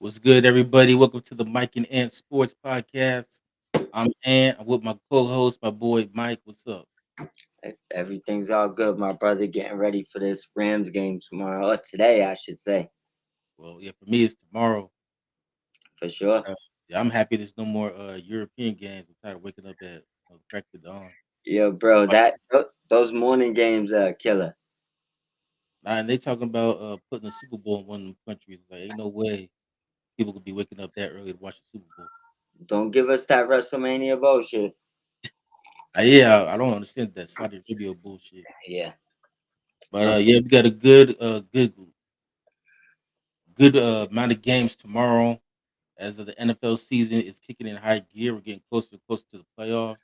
What's good, everybody? Welcome to the Mike and Ant Sports Podcast. I'm Ant. I'm with my co-host, my boy Mike. What's up? Everything's all good, my brother. Getting ready for this Rams game tomorrow, or today, I should say, Well, yeah, for me it's tomorrow. for sure. Yeah, I'm happy there's no more European games. I'm tired of waking up at crack of dawn. Yo, bro, Watch- those morning games are killer. Nah, and they talking about putting a Super Bowl in one of them countries. Like, ain't no way people could be waking up that early to watch the Super Bowl. Don't give us that WrestleMania bullshit. Yeah, I don't understand that Saudi Arabia bullshit. Yeah, But yeah, we got a good amount of games tomorrow. As of the NFL season is kicking in high gear, we're getting closer and closer to the playoffs.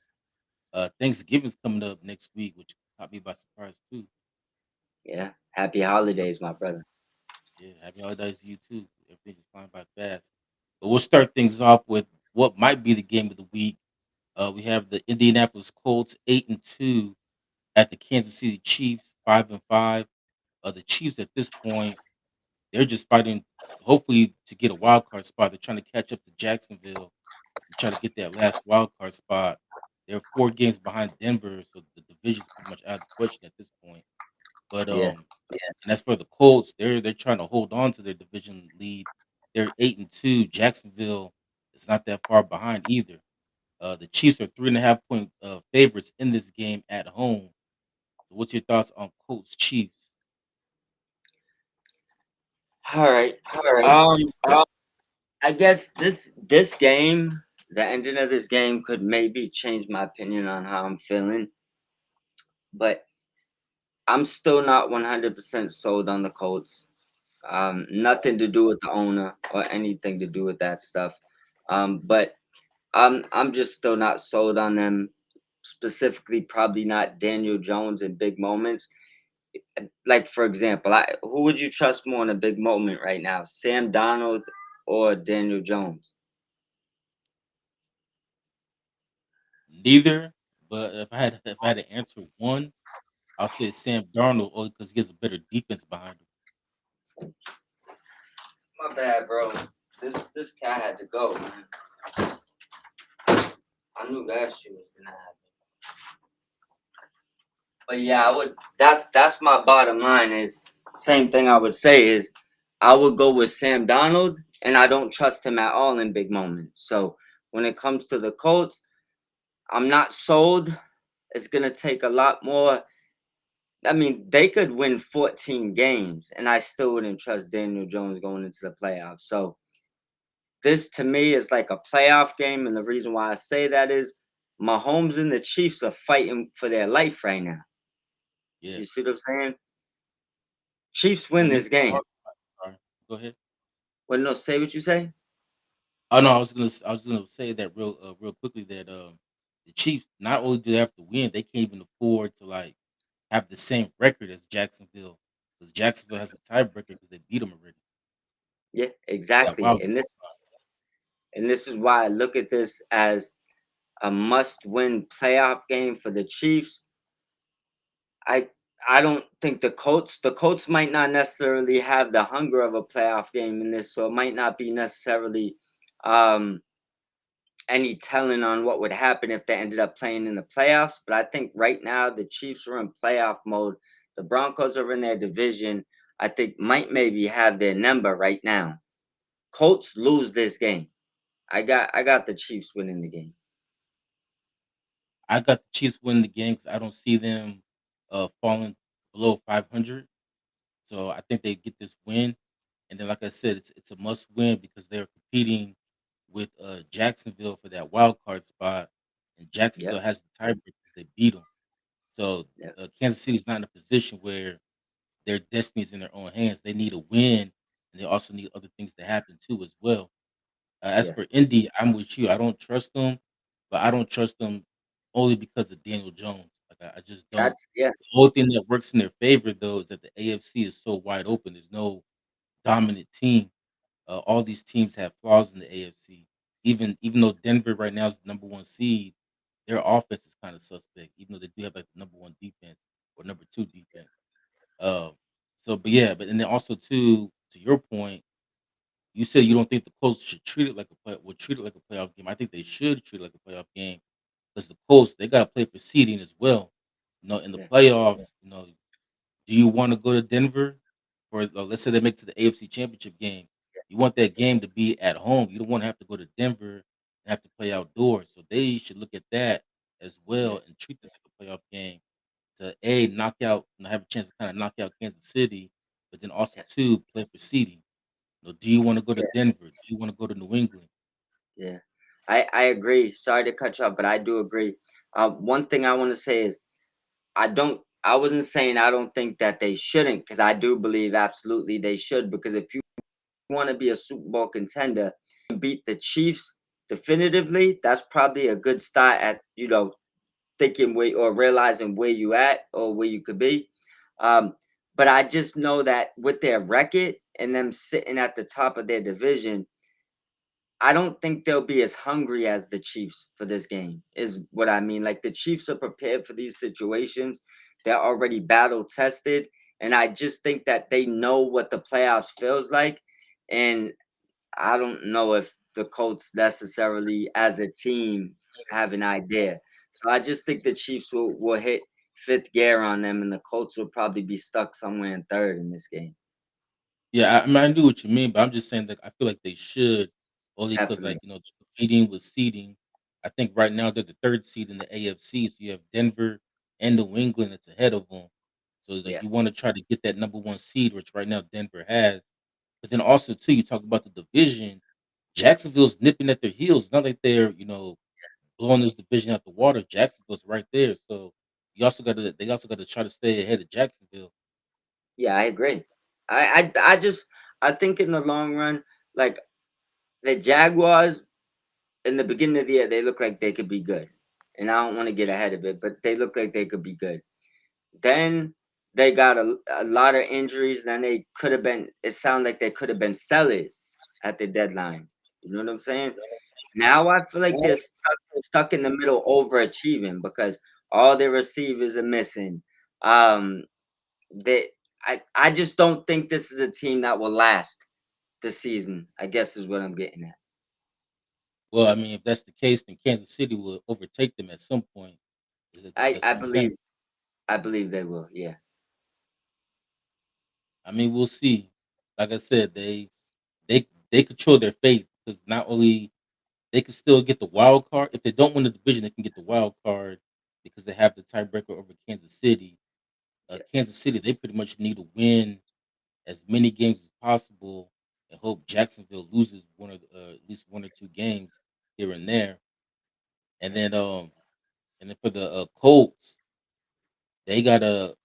Thanksgiving's coming up next week, which caught me by surprise too. yeah. Happy holidays, my brother. Yeah, happy holidays to you too. Everything just flying by fast. But we'll start things off with what might be the game of the week. We have the Indianapolis Colts 8-2 at the Kansas City Chiefs 5-5. The Chiefs at this point, they're just fighting, hopefully, to get a wild card spot. They're trying to catch up to Jacksonville and try to get that last wild card spot. They're 4 games behind Denver, so the division's pretty much out of the question at this point. But Yeah, and as for the Colts, they're trying to hold on to their division lead. They're 8-2. Jacksonville is not that far behind either. The Chiefs are 3.5 point favorites in this game at home. So what's your thoughts on Colts Chiefs? all right. I guess this game, the ending of this game, could maybe change my opinion on how I'm feeling, but I'm still not 100% sold on the Colts. Nothing to do with the owner or anything to do with that stuff. But I'm just still not sold on them. Specifically, probably not Daniel Jones in big moments. Like for example, who would you trust more in a big moment right now, Sam Donald or Daniel Jones? Neither, but if I had to answer one, I'll say Sam Darnold only because he has a better defense behind him. My bad, bro. This cat had to go, man. I knew that shit was gonna happen. But yeah, I would. That's my bottom line. Is same thing I would say is I would go with Sam Donald, and I don't trust him at all in big moments. So when it comes to the Colts, I'm not sold. It's gonna take a lot more. I mean, they could win 14 games, and I still wouldn't trust Daniel Jones going into the playoffs. So this to me is like a playoff game, and the reason why I say that is Mahomes and the Chiefs are fighting for their life right now. Yeah, You see what I'm saying? Chiefs win and this this is the game. hard part. Sorry. Go ahead. Well, no, say what you say. Oh no, I was gonna say that real quickly that the Chiefs not only do they have to win, they can't even afford to like have the same record as Jacksonville because Jacksonville has a tiebreaker because they beat them already. Yeah, Yeah, exactly. wow. And this is why I look at this as a must-win playoff game for the Chiefs. I I don't think the Colts might not necessarily have the hunger of a playoff game in this, so it might not be necessarily um any telling on what would happen if they ended up playing in the playoffs. But I think right now the Chiefs are in playoff mode. The Broncos are in their division. I think might maybe have their number right now. Colts lose this game. I got the Chiefs winning the game. I got the Chiefs winning the game because I don't see them falling below 500. So I think they get this win, and then like I said, it's a must win because they're competing with Jacksonville for that wild card spot, and Jacksonville Yep. has the tiebreaker because they beat them. So Yep. Kansas City's not in a position where their destiny is in their own hands. They need a win, and they also need other things to happen too as well. As Yeah. for Indy, I'm with you. I don't trust them, but I don't trust them only because of Daniel Jones. Like I just don't. That's yeah. The only thing that works in their favor though is that the AFC is so wide open. There's no dominant team. All these teams have flaws in the AFC. Even though Denver right now is the number one seed, their offense is kind of suspect. Even though they do have like the number one defense or number two defense. Uh, but yeah, but and then also too to your point, You said you don't think the Colts should treat it like a play would treat it like a playoff game. I think they should treat it like a playoff game because the Colts, they gotta play for seeding as well. In the Yeah, playoffs, do you wanna go to Denver for let's say they make it to the AFC Championship game. You want that game to be at home. You don't wanna have to go to Denver and have to play outdoors. So they should look at that as yeah, well and treat this like a playoff game to A, knock out have a chance to kinda knock out Kansas City, but then also yeah, 2, play for seeding. Do you wanna go to yeah, Denver? Do you wanna go to New England? yeah. I agree. Sorry to cut you off, but I do agree. One thing I want to say is I wasn't saying I don't think that they shouldn't, because I do believe absolutely they should. Because if you want to be a Super Bowl contender and beat the Chiefs definitively, that's probably a good start at thinking where or realizing where you at or where you could be. Um, but I just know that with their record and them sitting at the top of their division, I don't think they'll be as hungry as the Chiefs for this game, is what I mean. Like, the Chiefs are prepared for these situations. They're already battle tested. And I just think that they know what the playoffs feels like. And I don't know if the Colts necessarily as a team have an idea. So I just think the Chiefs will hit fifth gear on them, and the Colts will probably be stuck somewhere in third in this game. Yeah, I mean, I knew what you mean, but I'm just saying that I feel like they should only because, Definitely. competing with seeding. I think right now they're the 3rd seed in the AFC, so you have Denver and New England that's ahead of them. So, Yeah. you wanna try to get that number 1 seed, which right now Denver has. But then also too, you talk about the division. Jacksonville's nipping at their heels. It's not like they're, blowing this division out the water. Jacksonville's right there, so they also gotta try to stay ahead of Jacksonville. Yeah, I agree. I think in the long run, like, the Jaguars in the beginning of the year, they look like they could be good. And I don't want to get ahead of it, but they look like they could be good. Then they got a lot of injuries. Then they could have been. It sounded like they could have been sellers at the deadline. You know what I'm saying? Now I feel like they're stuck in the middle, overachieving because all their receivers are missing. Um, they, I just don't think this is a team that will last the season. I guess is what I'm getting at. Well, I mean, if that's the case, then Kansas City will overtake them at some point. I That's I what I'm saying. believe I believe they will. Yeah, I mean, we'll see. Like I said, they control their fate because not only they can still get the wild card. If they don't win the division, they can get the wild card because they have the tiebreaker over Kansas City. yeah, Kansas City, they pretty much need to win as many games as possible and hope Jacksonville loses at least 1 or 2 games here and there. And yeah, then for the Colts, they gotta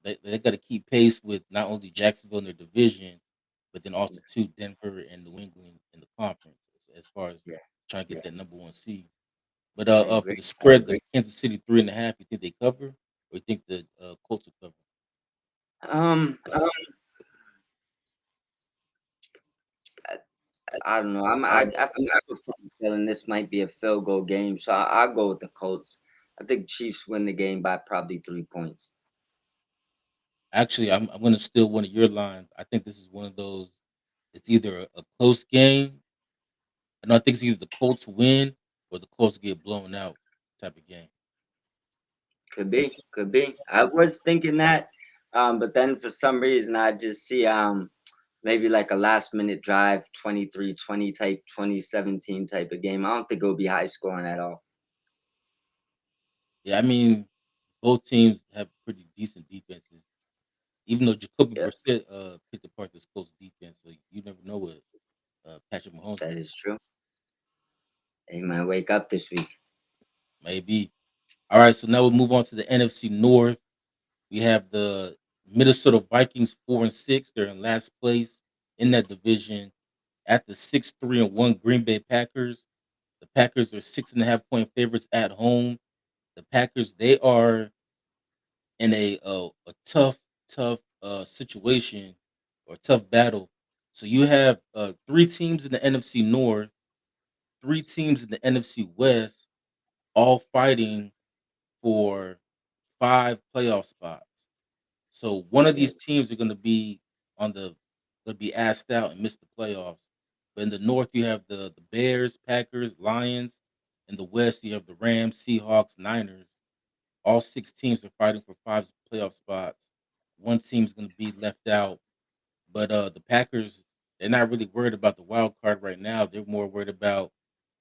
keep pace with not only Jacksonville in their division, but then also yeah, too Denver and New England in the conference as far as yeah. trying to get that number 1 seed. But I for agree. the spread, the Kansas City 3.5, you think they cover, or you think the Colts will cover? Um, I, I don't know. I feel like a funny feeling this might be a field goal game, so I'll go with the Colts. I think Chiefs win the game by probably 3 points. Actually, I'm gonna steal one of your lines. I think this is one of those. It's either a close game. I think it's either the Colts win or the Colts get blown out type of game. Could be, could be. I was thinking that, but then for some reason I just see maybe like a last minute drive, 23-20 type, 2017 type of game. I don't think it'll be high scoring at all. Yeah, I mean, both teams have pretty decent defenses. Even though Jacoby Yeah, Brissett picked apart this Colts defense, so you never know what Patrick Mahomes that can do. is true. They might wake up this week. Maybe. All right, so now we'll move on to the NFC North. We have the Minnesota Vikings 4-6. They're in last place in that division at the 6-3-1 Green Bay Packers. The Packers are 6.5 point favorites at home. The Packers, they are in a tough situation or tough battle. So you have 3 teams in the NFC North, 3 teams in the NFC West, all fighting for 5 playoff spots. So one of Yeah, these teams are going to be on the going to be asked out and miss the playoffs. But in the North, you have the Bears, Packers, Lions. In the West, you have the Rams, Seahawks, Niners. All 6 teams are fighting for 5 playoff spots. One team's gonna be left out, but, the Packers, they're not really worried about the wild card right now. They're more worried about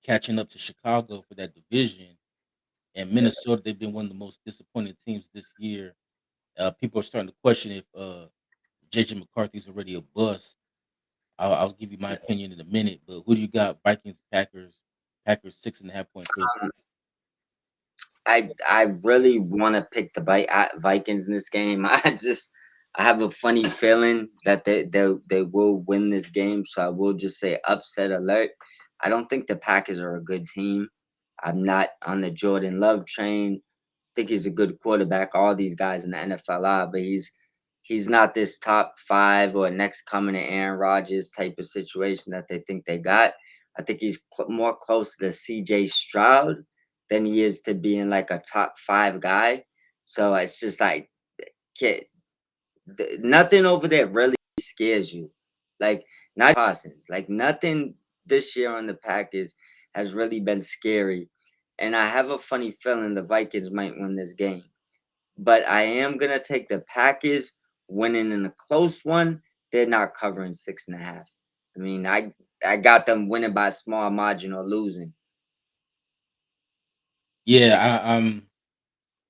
catching up to Chicago for that division. And Yeah. Minnesota, they've been one of the most disappointing teams this year. People are starting to question if, JJ McCarthy's already a bust. I'll give you my Yeah. opinion in a minute, but who do you got? Vikings, Packers. Packers 6.5 point favorite. I really want to pick the Vikings in this game. I have a funny feeling that they will win this game, so I will just say upset alert. I don't think the Packers are a good team. I'm not on the Jordan Love train. Think he's a good quarterback. All these guys in the NFL are, but he's not this top five or next coming to Aaron Rodgers type of situation that they think they got. I think he's more close to C.J. Stroud than he is to being like a top five guy. So it's just like kid, nothing over there really scares you. Like not Parsons, like nothing this year on the Packers has really been scary. And I have a funny feeling the Vikings might win this game. But I am gonna take the Packers winning in a close one. They're not covering 6.5. I mean, I got them winning by a small margin or losing. Yeah,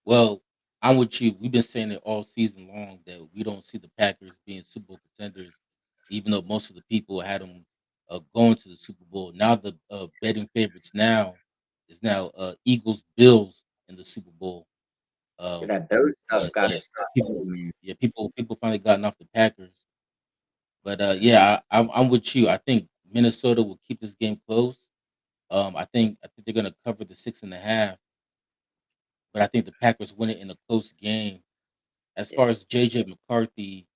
well, I'm with you. We've been saying it all season long that we don't see the Packers being Super Bowl contenders, even though most of the people had them going to the Super Bowl. Now the betting favorites now is now Eagles Bills in the Super Bowl. Yeah, Um, that Bills stuff but gotta yeah, stop. people, Man. yeah, people finally gotten off the Packers. But yeah, I'm with you. I think Minnesota will keep this game close. I think they're gonna cover the 6.5, but I think the Packers win it in a close game. As Yeah, far as JJ McCarthy,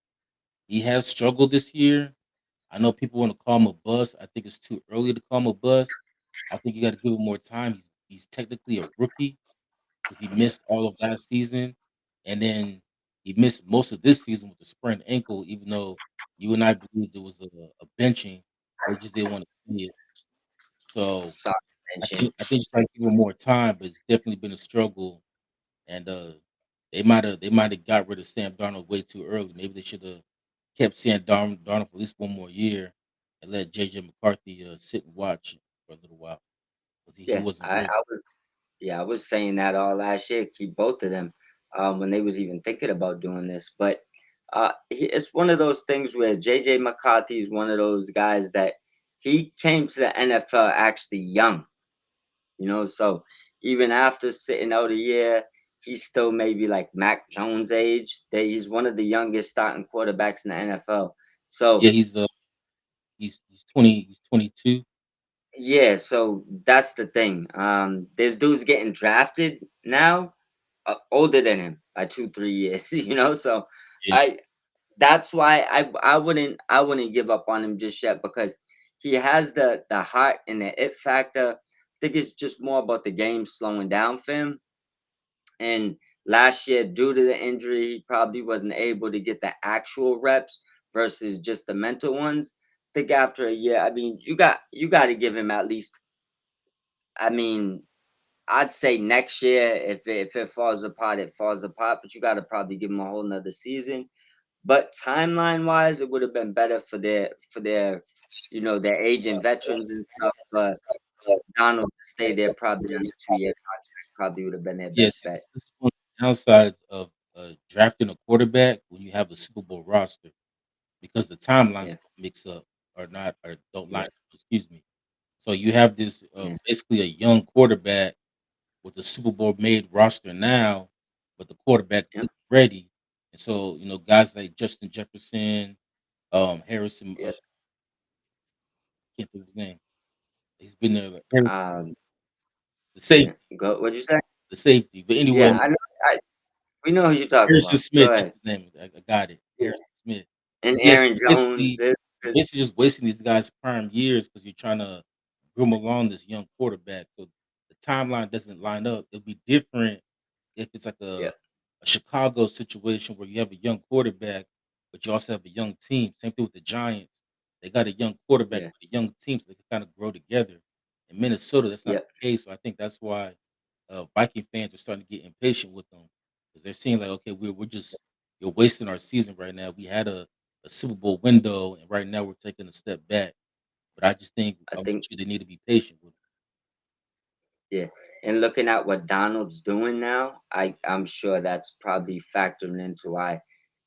he has struggled this year. I know people want to call him a bust. I think it's too early to call him a bust. I think you got to give him more time. He's technically a rookie because he yeah. missed all of last season, and then he missed most of this season with a sprained ankle. Even though you and I believed there was a benching, they just didn't want to see it. So Sorry, mention. I think just like give him more time, but it's definitely been a struggle. And they might have got rid of Sam Darnold way too early. Maybe they should have kept Sam Darnold for at least one more year and let JJ McCarthy sit and watch for a little while because he Yeah, wasn't I, ready. I was yeah, I was saying that all last year. Keep both of them when they was even thinking about doing this. But it's one of those things where JJ McCarthy is one of those guys that he came to the NFL actually young. So even after sitting out a year, he's still maybe like Mac Jones age. That he's one of the youngest starting quarterbacks in the NFL. So Yeah, he's 22. yeah, so that's the thing. There's dudes getting drafted now, older than him by 2, 3 years. So Yeah, I that's why I wouldn't give up on him just yet because he has the heart and the it factor. I think it's just more about the game slowing down for him. And last year, due to the injury, he probably wasn't able to get the actual reps versus just the mental ones. I think after a year, I mean, you got to give him at least. I mean, I'd say next year, if it falls apart, it falls apart. But you got to probably give him a whole nother season. But timeline wise, it would have been better for their aging veterans and stuff. But Donald to stay there probably on a 2 year contract probably would have been their yes. best bet. This is one of the downsides of drafting a quarterback when you have a Super Bowl roster because the timelines Yeah, don't mix up or not or don't line yeah, up. Excuse me. So you have this yeah, basically a young quarterback with the Super Bowl made roster now, but the quarterback yeah, isn't ready. And so, guys like Justin Jefferson, Harrison, yeah. can't think of his name. He's been there, like, Harrison, Um, the yeah. safety, Go. What'd you say? the safety. But Yeah, anyway, I know. We know who you're talking Harrison about. Smith, Go that's ahead. his name. I got it, Yeah. Harrison Smith. And Yes, Aaron Jones. you're basically just wasting these guys' prime years because you're trying to groom along this young quarterback. So the timeline doesn't line up. It'll be different if it's like Yeah, a Chicago situation where you have a young quarterback, but you also have a young team. Same thing with the Giants. They got a young quarterback, Yeah. a young team, so they can kind of grow together. In Minnesota, that's not Yep. the case. So I think that's why Viking fans are starting to get impatient with them because they're seeing like, okay, we're just you're wasting our season right now. We had a Super Bowl window, and right now we're taking a step back. But I just think I I'm think sure they need to be patient with. yeah. And looking at what Donald's doing now, I'm sure that's probably factoring into why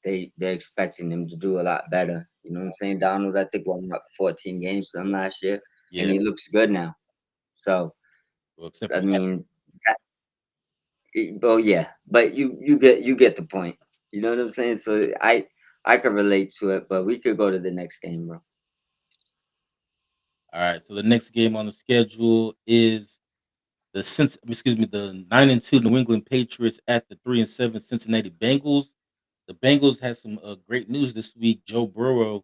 they're expecting him to do a lot better. You know what I'm saying? Donald, I think won up 14 games from last year, and Yeah, he looks good now. So well, except for I that. mean, well, yeah, but you get the point. You know what I'm saying? So I could relate to it, but we could go to the next game, bro. All right, so the next game on the schedule is the 9-2 New England Patriots at the 3-7 Cincinnati Bengals. The Bengals had some great news this week. Joe Burrow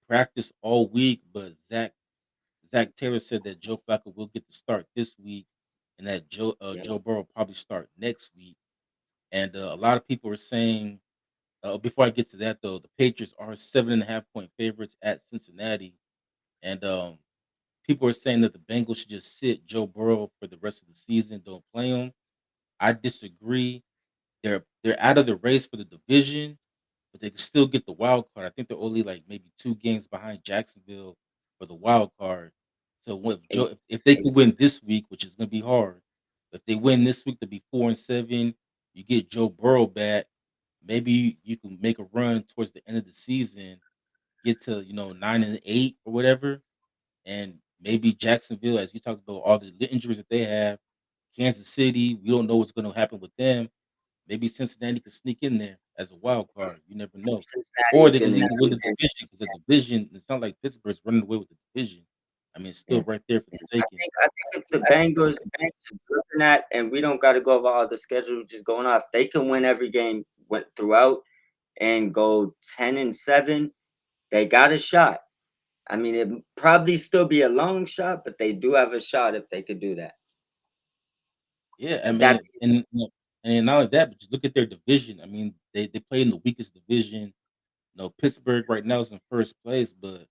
practiced all week, but Zach Taylor said that Joe Flacco will get the start this week, and that Yeah, Joe Burrow will probably start next week. And a lot of people are saying, before I get to that though, the Patriots are 7.5 point favorites at Cincinnati, and people are saying that the Bengals should just sit Joe Burrow for the rest of the season, don't play him. I disagree. They're out of the race for the division, but they can still get the wild card. I think they're only like maybe 2 games behind Jacksonville for the wild card. So when Joe and if they could win this week, which is gonna be hard, if they win this week to be 4-7, you get Joe Burrow back. Maybe you can make a run towards the end of the season, get to 9-8 or whatever, and maybe Jacksonville, as you talked about all the injuries that they have, Kansas City, we don't know what's going to happen with them. Maybe Cincinnati could sneak in there as a wild card. You never know. Or Cincinnati's they could gonna even win need the division because the division, it's not like Pittsburgh's running away with the division. I mean, it's yeah. still right there for Yeah. the I taking. think I think if the Bengals just looking at, and we don't got to go over all the schedule just going off. They can win every game went throughout and go 10-7. They got a shot. I mean, it probably still be a long shot, but they do have a shot if they could do that. Yeah, I That mean, and not only that, but just look at their division. I mean, they play in the weakest division. Pittsburgh right now is in first place, but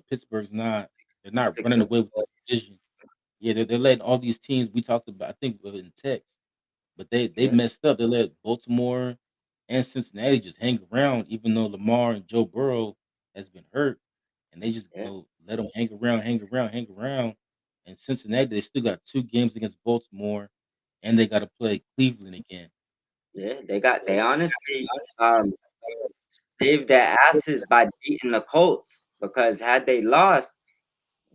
Pittsburgh's not. They're not six running and away with the 4. division. Yeah, they're letting all these teams we talked about. I think in text, but they Yeah, messed up. They let Baltimore and Cincinnati just hang around, even though Lamar and Joe Burrow has been hurt, and they just yeah, let them hang around, hang around, hang around. And Cincinnati, they still got 2 games against Baltimore, and they got to play Cleveland again. yeah. They honestly saved their asses by beating the Colts because had they lost,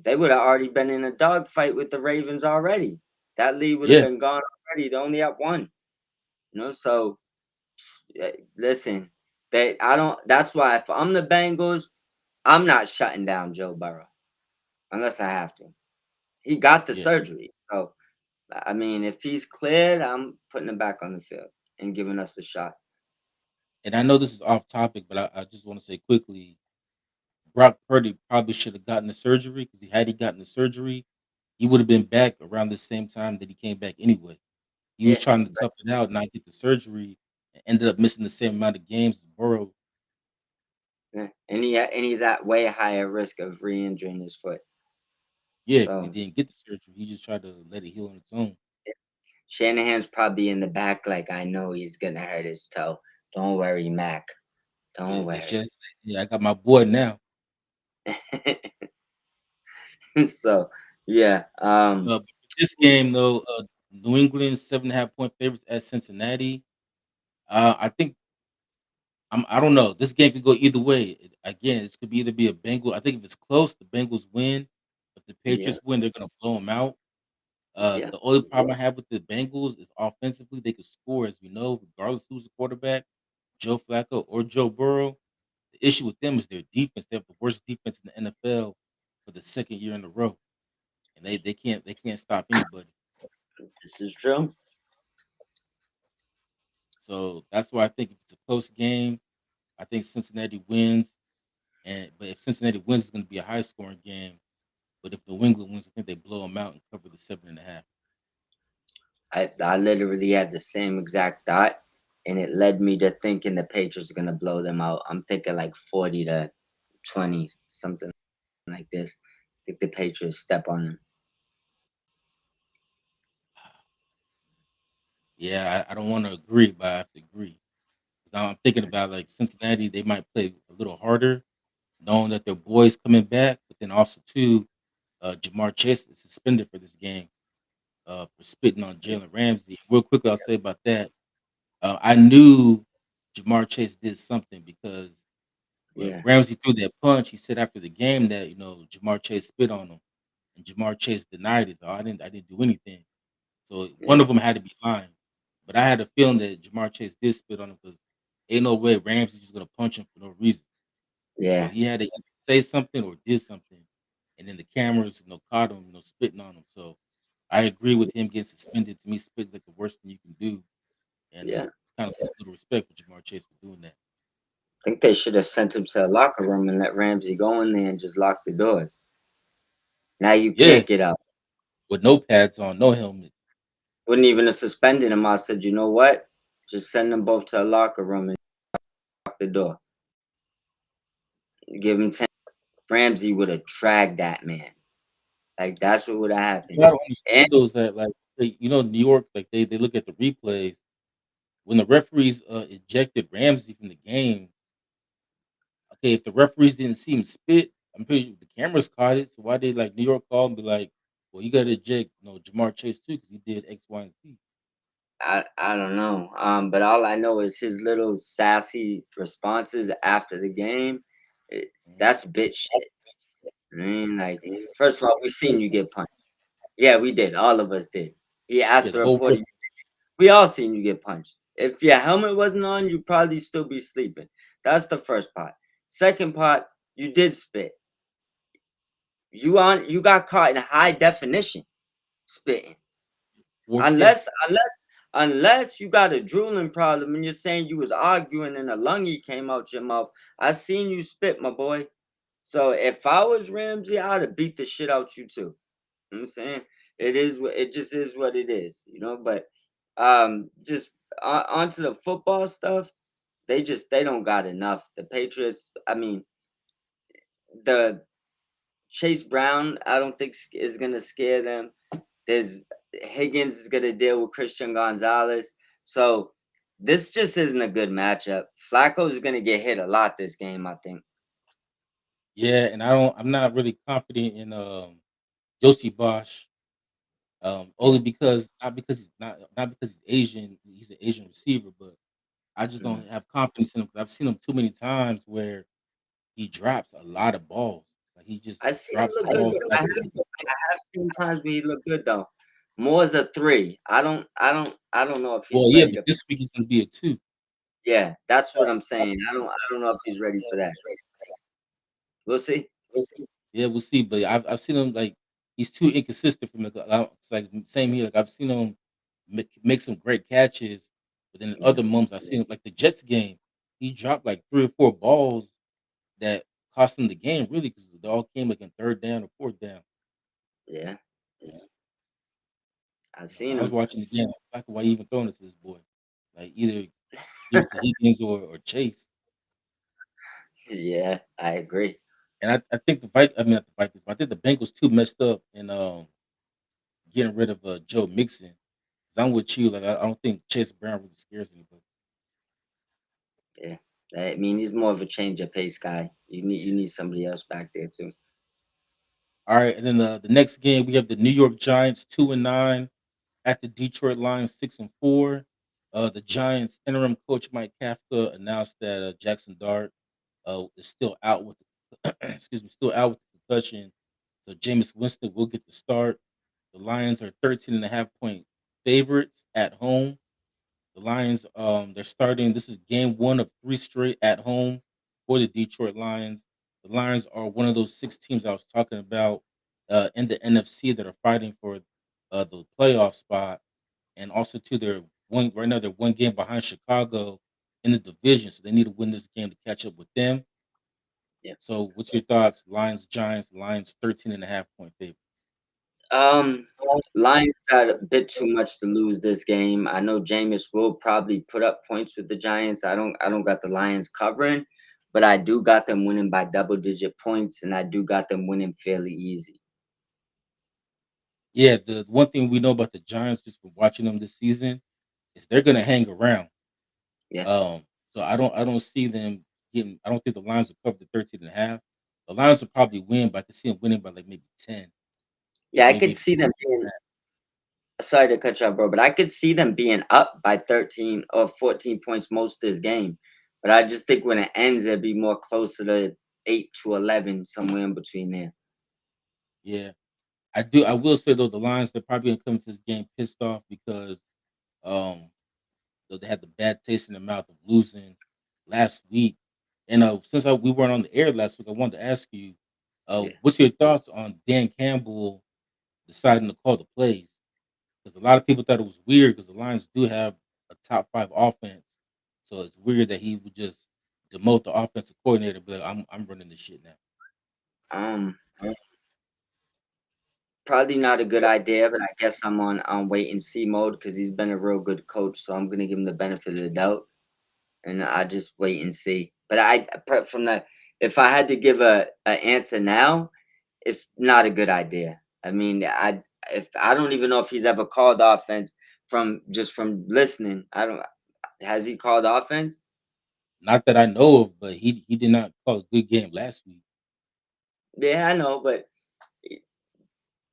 they would have already been in a dogfight with the Ravens already. That lead would have Yeah, been gone already. They only have one. So listen, they I don't. That's why if I'm the Bengals, I'm not shutting down Joe Burrow unless I have to. He got the yeah. surgery, so I mean, if he's cleared, I'm putting him back on the field and giving us a shot. And I know this is off topic, but I just want to say quickly, Brock Purdy probably should have gotten the surgery because had he gotten the surgery, he would have been back around the same time that he came back anyway. He was Yeah, trying to tough it out, not get the surgery, and ended up missing the same amount of games as Burrow. yeah, and he's at way higher risk of re-injuring his foot. Yeah, because he So didn't get the surgery. He just tried to let it heal on its own. yeah, Shanahan's probably in the back, like I know he's gonna hurt his toe. Don't worry, Mac. Yeah, Don't they worry. should. Yeah, I got my boy now. So yeah, But this game though, New England 7.5 point favorites at Cincinnati. I think I don't know. This game could go either way. Again, it could either be a Bengal. I think if it's close, the Bengals win. If the yeah, Patriots win, they're gonna blow them out. yeah, The only problem I have with the Bengals is offensively they could score, as we know, regardless who's the quarterback, Joe Flacco or Joe Burrow. The issue with them is their defense. They have the worst defense in the NFL for the second year in a row, and they can't stop anybody. this is true. So that's why I think if it's a close game, I think Cincinnati wins. But if Cincinnati wins, it's going to be a high scoring game. But if New England wins, I think they blow them out and cover the 7.5. I literally had the same exact thought, and it led me to thinking the Patriots are gonna blow them out. I'm thinking like 40-20 something. like this. I think the Patriots step on them. Yeah, I don't wanna agree, but I have to agree. 'Cause now I'm thinking about, like, Cincinnati, they might play a little harder knowing that their boy's coming back, but then also too, Jamar Chase is suspended for this game, for spitting on Jalen Ramsey. Real quickly, I'll say about that, I knew Jamar Chase did something because when Yeah, Ramsey threw that punch, he said after the game that, Jamar Chase spit on him, and Jamar Chase denied it. So I didn't do anything. So one yeah, of them had to be lying. But I had a feeling that Jamar Chase did spit on him because ain't no way Ramsey's just gonna punch him for no reason. So yeah, he had to either say something or did something, and then the cameras, caught him, spitting on him. So I agree with him getting suspended. To me, spitting's like the worst thing you can do, and yeah. kind of put a little respect for Jamar Chase for doing that. I think they should have sent him to the locker room and let Ramsey go in there and just lock the doors. Now you Yeah, can't get out. with no pads on, no helmet. Wouldn't even have suspended him. I said, you know what? Just send them both to the locker room and lock the door. Give him 10. Ramsey would have dragged that man. Like that's what would have happened. What I don't And understand though is that like New York, like they look at the replays when the referees ejected Ramsey from the game. Okay, if the referees didn't see him spit, I'm pretty sure the cameras caught it. So why did like New York call and be like, "Well, you got to eject, Jamar Chase too because he did X, Y, and Z." I don't know. But all I know is his little sassy responses after the game. It, Mhm. that's bitch shit. I mean, like, first of all, we seen you get punched. Yeah, we did. All of us did. He Yeah, asked the the whole reporter, we all seen you get punched. If your helmet wasn't on, you'd probably still be sleeping. That's the first part. Second part, you did spit. You got caught in high definition spitting. 4K. Unless you got a drooling problem and you're saying you was arguing and a lungy came out your mouth. I seen you spit, my boy. So if I was Ramsey, I'd have beat the shit out you too. You know what I'm saying? It just is what it is. But just onto the football stuff, they don't got enough. The Patriots, I mean, the Chase Brown, I don't think is gonna scare them. There's Higgins is gonna deal with Christian Gonzalez. So this just isn't a good matchup. Flacco is gonna get hit a lot this game, I think. Yeah, and I'm not really confident in Josie Bosch. Yeah. Only because not because he's Asian. He's an Asian receiver, but I just don't Mm. have confidence in him because I've seen him too many times where he drops a lot of balls. Like he just I see him drops look good balls though. back to back. I have seen times where he look good though. More as a three. I don't know if he's Well, yeah, ready but to. this week he's gonna be a 2. Yeah, that's what I'm saying. I don't know if he's ready for that. We'll see. Yeah, we'll see, but I've seen him, like, he's too inconsistent for me. It's like, same here, like, I've seen him make some great catches, but then in Yeah, other moments, I've seen him like, the Jets game, he dropped, like, 3 or 4 balls that cost him the game, really, because it all came, like, in 3rd down or 4th down. yeah. I When seen I was him. watching the game, I was like, "Why you even throwing it to this boy?" Like, either give it to Higgins or Chase. Yeah, I agree. And I think I mean, not the Vikings, but I think the Bengals too messed up in, getting rid of, Joe Mixon. 'Cause I'm with you, like, I don't think Chase Brown really scares anybody. Yeah. I mean, he's more of a change of pace guy. You need somebody else back there too. Alright, and then the next game, we have the New York Giants 2-9 at the Detroit Lions 6-4. The Giants interim coach Mike Kafka announced that, Jackson Dart, is still out with excuse me, still out with the concussion, so Jameis Winston will get the start. The Lions are 13.5 point favorites at home. The Lions, they're starting. This is game one of three straight at home for the Detroit Lions. The Lions are one of those six teams I was talking about in the NFC that are fighting for the playoff spot, and also too, they're one right now. They're one game behind Chicago in the division, so they need to win this game to catch up with them. Yeah. So, what's your thoughts? Lions, Giants, Lions, 13.5 point favorite. Um, Lions got a bit too much to lose this game. I know Jameis will probably put up points with the Giants. I don't got the Lions covering, but I do got them winning by double digit points, and I do got them winning fairly easy. Yeah, the one thing we know about the Giants just from watching them this season is they're gonna hang around. Yeah. Um, so I don't see them getting. I don't think the Lions will cover the 13.5. The Lions will probably win, but I can see them winning by like maybe 10, Yeah, I maybe could even see them 14 and being a half. sorry to cut you off, bro, but I could see them being up by 13 or 14 points most of this game. But I just think when it ends, it'd be more closer to 8 to 11, somewhere in between there. Yeah, I do. I will say though, the Lions they're probably gonna come into this game pissed off because um they had the bad taste in their mouth of losing last week. And since we weren't on the air last week, I wanted to ask you, Yeah. what's your thoughts on Dan Campbell deciding to call the plays? Because a lot of people thought it was weird because the Lions do have a top five offense, so it's weird that he would just demote the offensive coordinator, but I'm running this shit now. Um, Probably not a good idea, but I guess I'm on wait and see mode because he's been a real good coach, so I'm gonna give him the benefit of the doubt, and I just wait and see. But from the if I had to give a answer now, it's not a good idea. I mean, I don't even know if he's ever called offense from listening. I don't has he called offense? Not that I know of, but he did not call a good game last week. Yeah, I know, but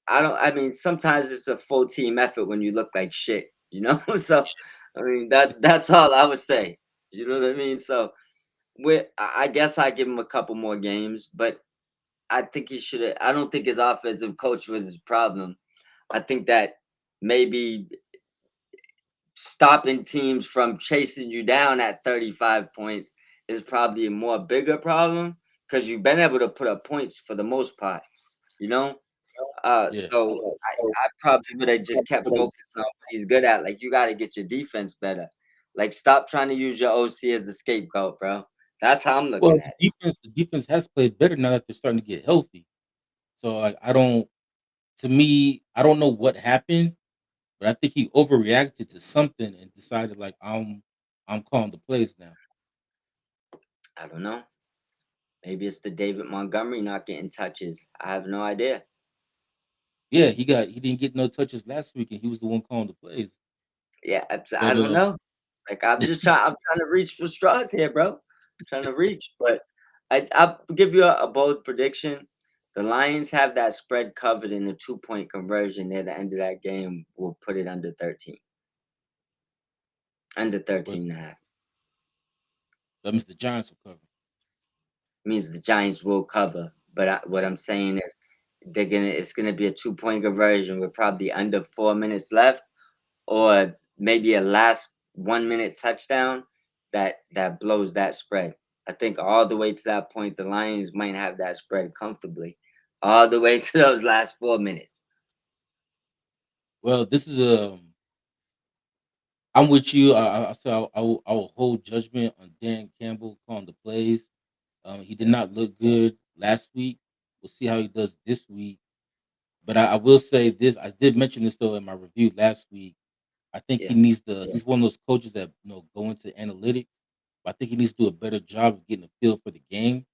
I don't. I mean, sometimes it's a full team effort when you look like shit, you know. So, I mean, that's all I would say. You know what I mean? So, I guess I give him a couple more games, but I think he should have. I don't think his offensive coach was his problem. I think that maybe stopping teams from chasing you down at 35 points is probably a more bigger problem because you've been able to put up points for the most part, you know. Yeah. So I probably would have just kept focusing on what he's good at. Like you got to get your defense better. Like stop trying to use your OC as the scapegoat, bro. That's how I'm Well, looking at it. the defense has played better now that they're starting to get healthy. So like I don't to me, I don't know what happened, but I think he overreacted to something and decided like I'm calling the plays now. I don't know. Maybe it's the David Montgomery not getting touches. I have no idea. Yeah, he didn't get no touches last week and he was the one calling the plays. Yeah, I But don't know. Like I'm trying to reach for straws here, bro. Trying to reach, but I'll give you a bold prediction. The Lions have that spread covered in a 2 point conversion near the end of that game. Will put it under 13, under was 13 and a half. that means the Giants will cover. Means the Giants will cover. But what I'm saying is it's gonna be a 2 point conversion with probably under 4 minutes left, or maybe a last 1 minute touchdown that blows that spread. I think all the way to that point, the Lions might have that spread comfortably, all the way to those last 4 minutes. Well, this is I'm with you. So I will hold judgment on Dan Campbell calling the plays. He did Yeah, not look good last week. We'll see how he does this week. But I will say this. I did mention this though in my review last week. I think he yeah, needs to. He's one of those coaches that go into analytics. But I think he needs to do a better job of getting a feel for the game.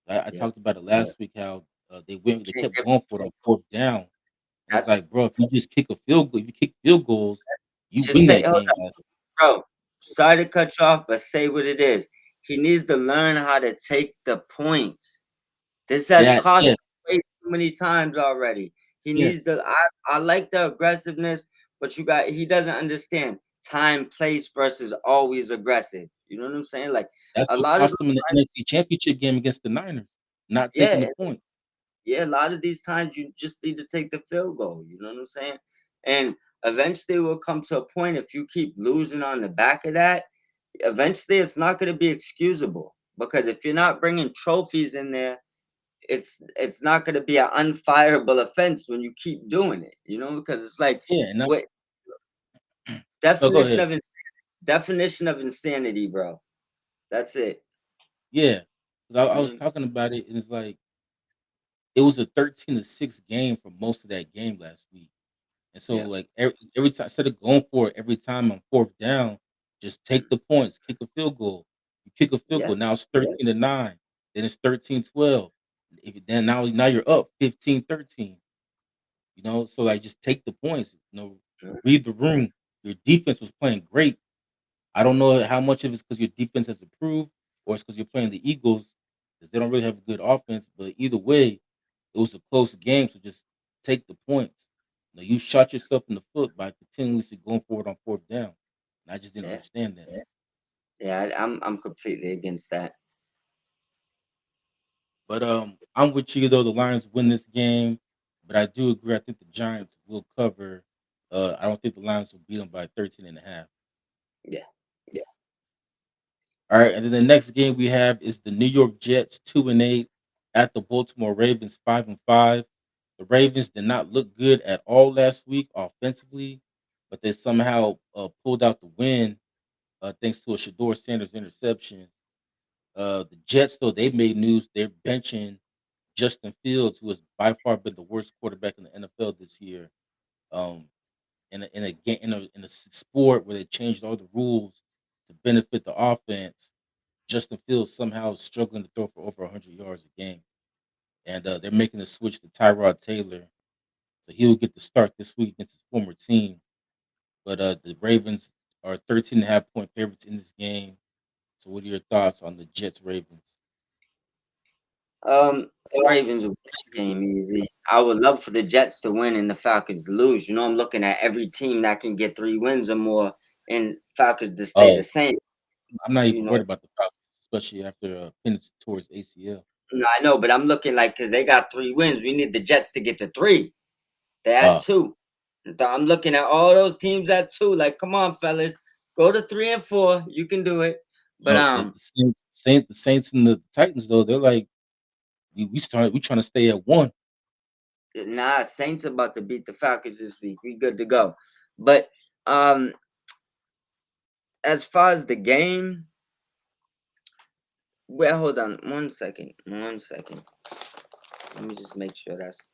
I yeah. talked about it last week how they Can't kept give going for it on fourth down, and it's that's like, bro, if you just kick a field goal, if you kick field goals, you just win say, that hold game. on, bro. Sorry to cut you off, but say what it is. He needs to learn how to take the points. This has That cost yeah, him way too many times already. He yes, needs the I like the aggressiveness, but he doesn't understand time, place versus always aggressive. You know what I'm saying? Like that's a what lot of cost those them in the times, NFC Championship game against the Niners, not taking the yeah, point. yeah, a lot of these times you just need to take the field goal. You know what I'm saying? And eventually we'll come to a point if you keep losing on the back of that, eventually it's not going to be excusable because if you're not bringing trophies in there, it's not going to be an unfireable offense when you keep doing it, you know, because it's like Yeah, and what no, go definition ahead. of definition of insanity, bro. That's it. Yeah, 'cause I was Mm, talking about it, and it's like it was a 13-6 game for most of that game last week. And so, yeah, like every time, instead of going for it every time on fourth down, just take the points, kick a field goal. kick a field Yeah, goal. Now it's 13-9. Then it's 13-12. Then now you're up 15-13. So like just take the points. sure. Read the room. Your defense was playing great. I don't know how much of it's because your defense has improved or it's because you're playing the Eagles because they don't really have a good offense. But either way, it was a close game. So just take the points. You shot yourself in the foot by continuously going forward on fourth down. And I just didn't Yeah, understand that. yeah. I'm completely against that. But I'm with you though. The Lions win this game, but I do agree. I think the Giants will cover. I don't think the Lions will beat them by 13.5. Yeah. All right, and then the next game we have is the New York Jets 2-8 at the Baltimore Ravens 5-5. The Ravens did not look good at all last week offensively, but they somehow pulled out the win thanks to a Shador Sanders interception. The Jets, though, they made news. They're benching Justin Fields, who has by far been the worst quarterback in the NFL this year. Um, in a game in a sport where they changed all the rules to benefit the offense, Justin Fields somehow is struggling to throw for over 100 yards a game, and they're making the switch to Tyrod Taylor, so he will get the start this week against his former team. But the Ravens are 13.5 point favorites in this game. So, what are your thoughts on the Jets Ravens? Ravens will win this game easy. I would love for the Jets to win and the Falcons to lose. I'm looking at every team that can get 3 wins or more, and Falcons to stay the Oh, same. I'm not You even know, worried about the Falcons, especially after Penix towards ACL. no, I know, but I'm looking like because they got 3 wins, we need the Jets to get to three. They're at Uh, two. So I'm looking at all those teams at two. Like, come on, fellas, go to 3 and 4. You can do it. But the Saints and the Titans though they're like we trying to stay at one. nah, Saints about to beat the Falcons this week. We good to go. But um, as far as the game, well, hold on 1 second. 1 second. Let me just make sure that's.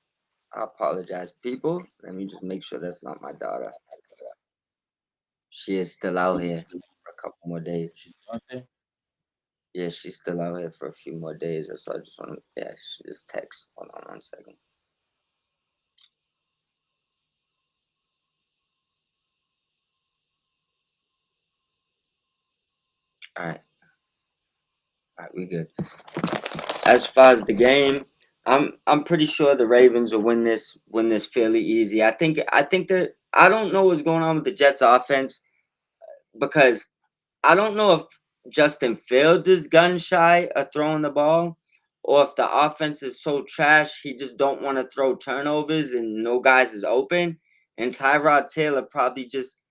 I apologize, people. Let me just make sure that's not my daughter. She is still out here for a couple more days. She's out there. Yeah, she's still out here for a few more days. So I just want to, yeah, she just text. Hold on 1 second. All right, all right, we good. As far as the game, I'm pretty sure the Ravens will win this fairly easy. I think that I don't know what's going on with the Jets offense because I don't know if Justin Fields is gun shy of throwing the ball, or if the offense is so trash he just don't want to throw turnovers and no guys is open. And Tyrod Taylor probably just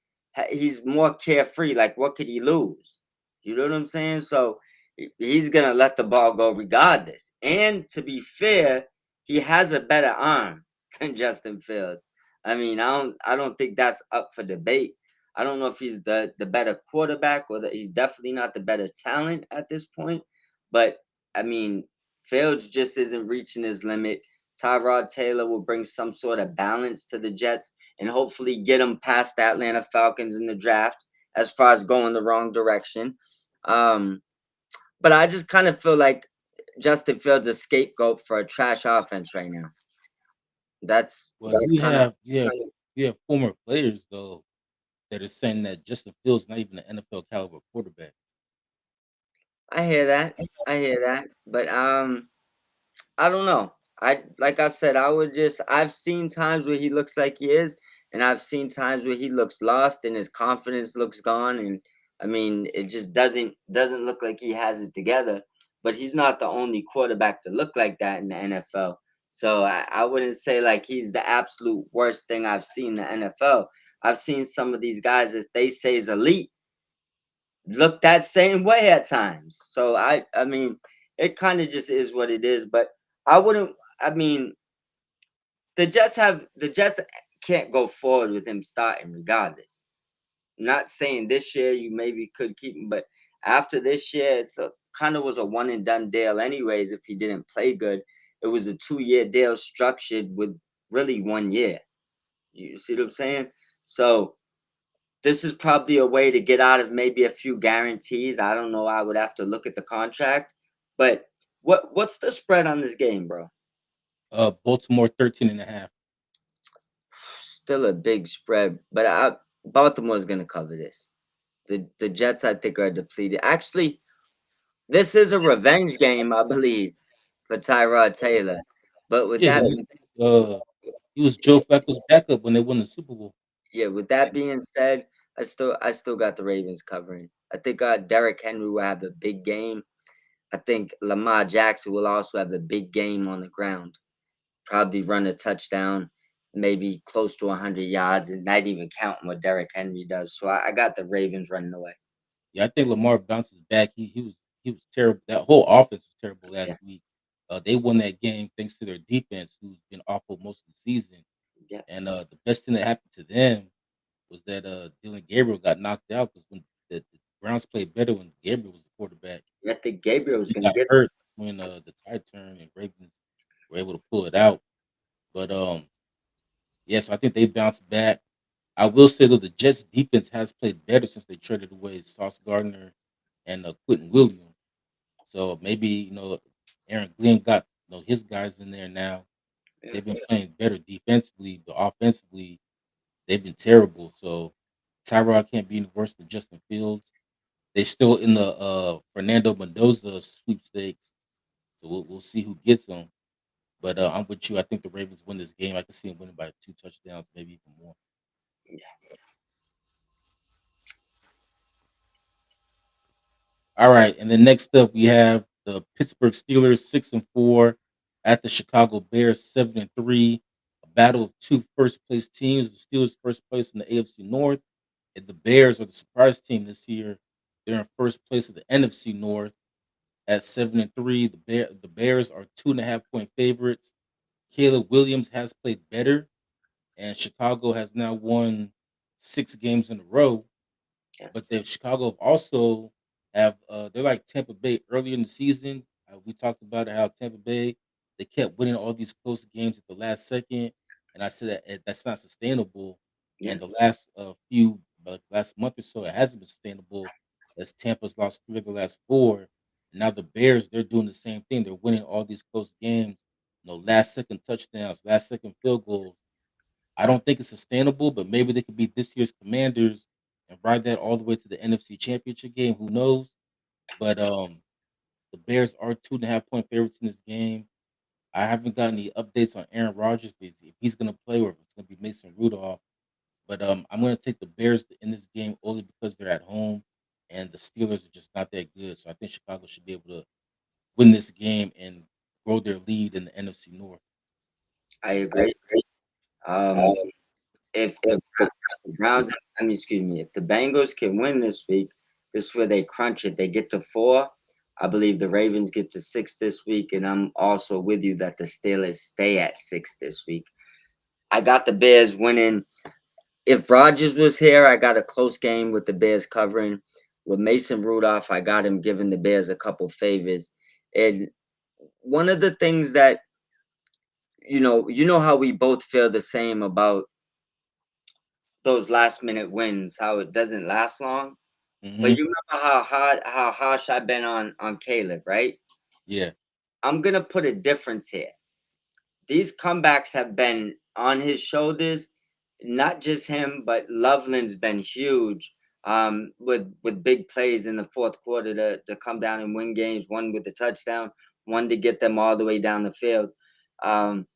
he's more carefree. Like, what could he lose? You know what I'm saying? So he's gonna let the ball go regardless. And to be fair, he has a better arm than Justin Fields. I mean, I don't think that's up for debate. I don't know if he's the better quarterback or that he's definitely not the better talent at this point. But I mean, Fields just isn't reaching his limit. Tyrod Taylor will bring some sort of balance to the Jets and hopefully get them past the Atlanta Falcons in the draft as far as going the wrong direction. Um, but I just kind of feel like Justin Fields is a scapegoat for a trash offense right now. Well, That's you kind of have you have you have former players though that are saying that Justin Fields not even an NFL caliber quarterback. I hear that. I hear that. But I don't know. I like I said, I've seen times where he looks like he is, and I've seen times where he looks lost and his confidence looks gone. And I mean, it just doesn't look like he has it together. But he's not the only quarterback to look like that in the NFL. So I wouldn't say like he's the absolute worst thing I've seen in the NFL. I've seen some of these guys that they say is elite look that same way at times. So I mean, it kind of just is what it is. But I wouldn't. I mean, the Jets can't go forward with him starting regardless. Not saying this year you maybe could keep him, but after this year, it's a kind of was a one and done deal anyways. If he didn't play good, it was a 2 year deal structured with really 1 year. You see what I'm saying? So this is probably a way to get out of maybe a few guarantees. I don't know. I would have to look at the contract, but what's the spread on this game, bro? Baltimore 13.5. Still a big spread, but Baltimore's gonna cover this. The Jets, I think, are depleted. Actually, this is a revenge game, I believe, for Tyrod Taylor. But with Yeah, that being he was Joe Flacco's backup when they won the Super Bowl. yeah, with that being said, I still got the Ravens covering. I think Derrick Henry will have a big game. I think Lamar Jackson will also have a big game on the ground. Probably run a touchdown, maybe close to 100 yards, and not even counting what Derrick Henry does. So I got the Ravens running away. Yeah, I think Lamar bounces back. He was terrible. That whole offense was terrible last Yeah, week. They won that game thanks to their defense, who's been awful most of the season. yeah. And the best thing that happened to them was that Dylan Gabriel got knocked out because when the Browns played better when Gabriel was the quarterback. I think When Gabriel's he gonna got get hurt, that's when the tide turned and Ravens were able to pull it out. But yeah, so I think they bounced back. I will say though, the Jets defense has played better since they traded away Sauce Gardner and Quentin Williams. So maybe Aaron Glenn got his guys in there now. yeah. They've been playing better defensively, but offensively they've been terrible. So Tyrod can't be any worse than Justin Fields. They're still in the Fernando Mendoza sweepstakes, so we'll see who gets them. But I'm with you. I think the Ravens win this game. I can see them winning by 2 touchdowns, maybe even more. All right, and then next up we have the Pittsburgh Steelers 6-4 at the Chicago Bears 7-3. A battle of two first place teams. The Steelers first place in the AFC North, and the Bears are the surprise team this year. They're in first place of the NFC North at 7-3. The Bears are 2.5 point favorites. Caleb Williams has played better, and Chicago has now won 6 games in a row. Yeah. But the Chicago have also have they're like Tampa Bay earlier in the season. We talked about how Tampa Bay they kept winning all these close games at the last second, and I said that that's not sustainable. Yeah. And the last like last month or so, it hasn't been sustainable as Tampa's lost 3 of the last 4. And now the Bears they're doing the same thing. They're winning all these close games, last second touchdowns, last second field goals. I don't think it's sustainable, but maybe they could be this year's Commanders and ride that all the way to the NFC Championship game. Who knows? But the Bears are 2.5 point favorites in this game. I haven't got any updates on Aaron Rodgers if he's going to play or if it's going to be Mason Rudolph. But I'm going to take the Bears in this game only because they're at home and the Steelers are just not that good. So I think Chicago should be able to win this game and grow their lead in the NFC North. I agree. Um, if the Browns, I mean, excuse me, if the Bengals can win this week, this is where they crunch it. They get to 4. I believe the Ravens get to 6 this week, and I'm also with you that the Steelers stay at 6 this week. I got the Bears winning. If Rodgers was here, I got a close game with the Bears covering. With Mason Rudolph, I got him giving the Bears a couple favors. And one of the things that you know how we both feel the same about those last minute wins, how it doesn't last long. But Hmm. you remember how harsh I've been on Caleb, right? Yeah. I'm gonna put a difference here. These comebacks have been on his shoulders, not just him, but Loveland's been huge. With big plays in the fourth quarter to come down and win games, one with the touchdown, one to get them all the way down the field. Um,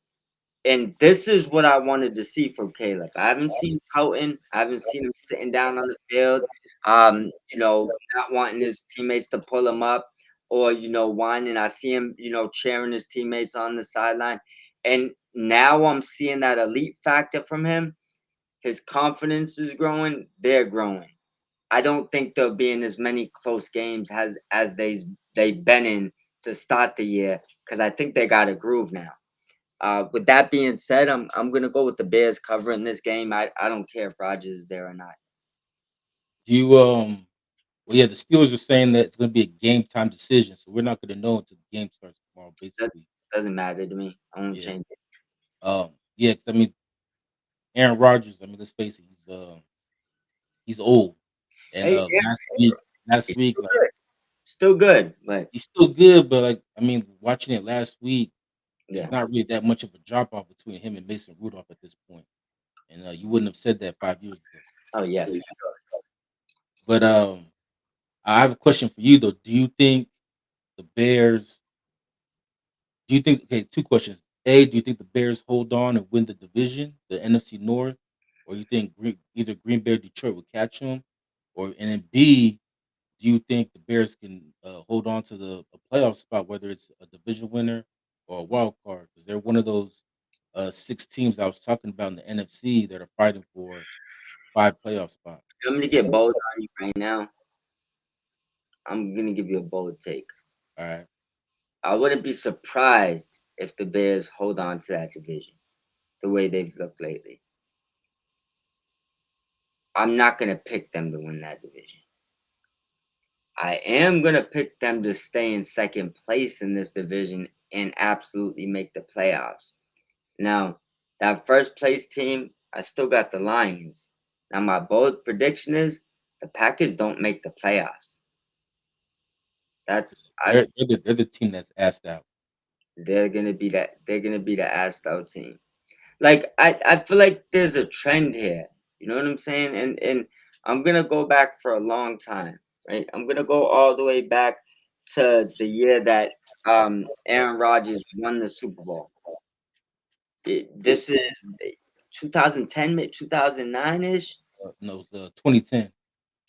And this is what I wanted to see from Caleb. I haven't seen pouting. I haven't seen him sitting down on the field, not wanting his teammates to pull him up or, whining. I see him, cheering his teammates on the sideline. And now I'm seeing that elite factor from him. His confidence is growing. They're growing. I don't think there'll be in as many close games as they've been in to start the year because I think they got a groove now. With that being said, I'm gonna go with the Bears covering this game. I don't care if Rodgers is there or not. Do you Well, yeah, the Steelers are saying that it's going to be a game time decision, so we're not going to know until the game starts tomorrow. That Basically, doesn't matter to me. I won't yeah, change it. yeah. 'Cause, I mean, Aaron Rodgers. I mean, let's face it, He's old, and Hey, yeah, last he's week, still like good. Still good, but he's still good, but like I mean, watching it last week, there's yeah. not really that much of a drop off between him and Mason Rudolph at this point, and you wouldn't have said that 5 years ago. Oh yeah, for sure. But I have a question for you though. The Bears? Do you think? Okay, two questions. A, do you think the Bears hold on and win the division, the NFC North, or you think either Green Bay or Detroit will catch them, or and then B, do you think the Bears can hold on to the a playoff spot, whether it's a division winner or a wild card? Because they're one of those six teams I was talking about in the NFC that are fighting for five playoff spots. I'm gonna get bold on you right now. I'm gonna give you a bold take. All right, I wouldn't be surprised if the Bears hold on to that division the way they've looked lately. I'm not gonna pick them to win that division. I am gonna pick them to stay in second place in this division and absolutely make the playoffs. Now, that first place team, I still got the Lions. Now, my bold prediction is the Packers don't make the playoffs. That's I. they're the team that's asked out. They're gonna be that. They're gonna be the asked out team. Like I feel like there's a trend here. You know what I'm saying? And I'm gonna go back for a long time, right? I'm gonna go all the way back to the year that Aaron Rodgers won the Super Bowl. This is 2010, 2009 ish, No, it was 2010.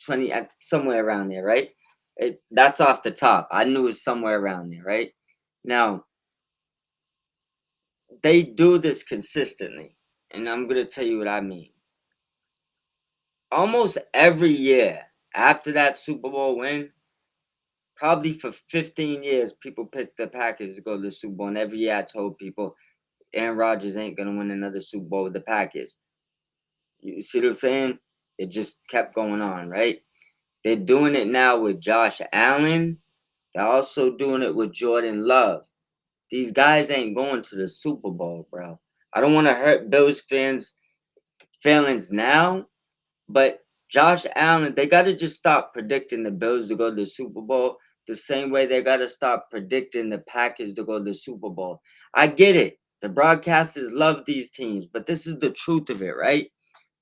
20 somewhere around there, right? That's off the top. I knew it was somewhere around there, right? Now they do this consistently, and I'm gonna tell you what I mean. Almost every year after that Super Bowl win, probably for 15 years, people picked the Packers to go to the Super Bowl. And every year I told people Aaron Rodgers ain't going to win another Super Bowl with the Packers. You see what I'm saying? It just kept going on, right? They're doing it now with Josh Allen. They're also doing it with Jordan Love. These guys ain't going to the Super Bowl, bro. I don't want to hurt Bills fans' feelings now, but Josh Allen, they got to just stop predicting the Bills to go to the Super Bowl the same way they got to stop predicting the Packers to go to the Super Bowl. I get it. The broadcasters love these teams, but this is the truth of it, right?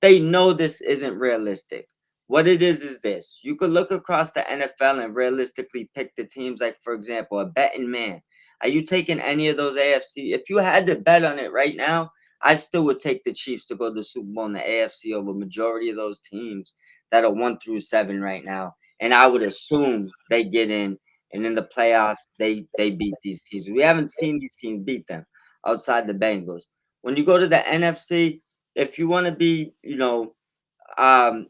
They know this isn't realistic. What it is this. You could look across the NFL and realistically pick the teams, like, for example, a betting man. Are you taking any of those AFC? If you had to bet on it right now, I still would take the Chiefs to go to the Super Bowl in the AFC over majority of those teams that are 1 through 7 right now. And I would assume they get in, and in the playoffs they beat these teams. We haven't seen these teams beat them outside the Bengals. When you go to the NFC, if you want to be, um,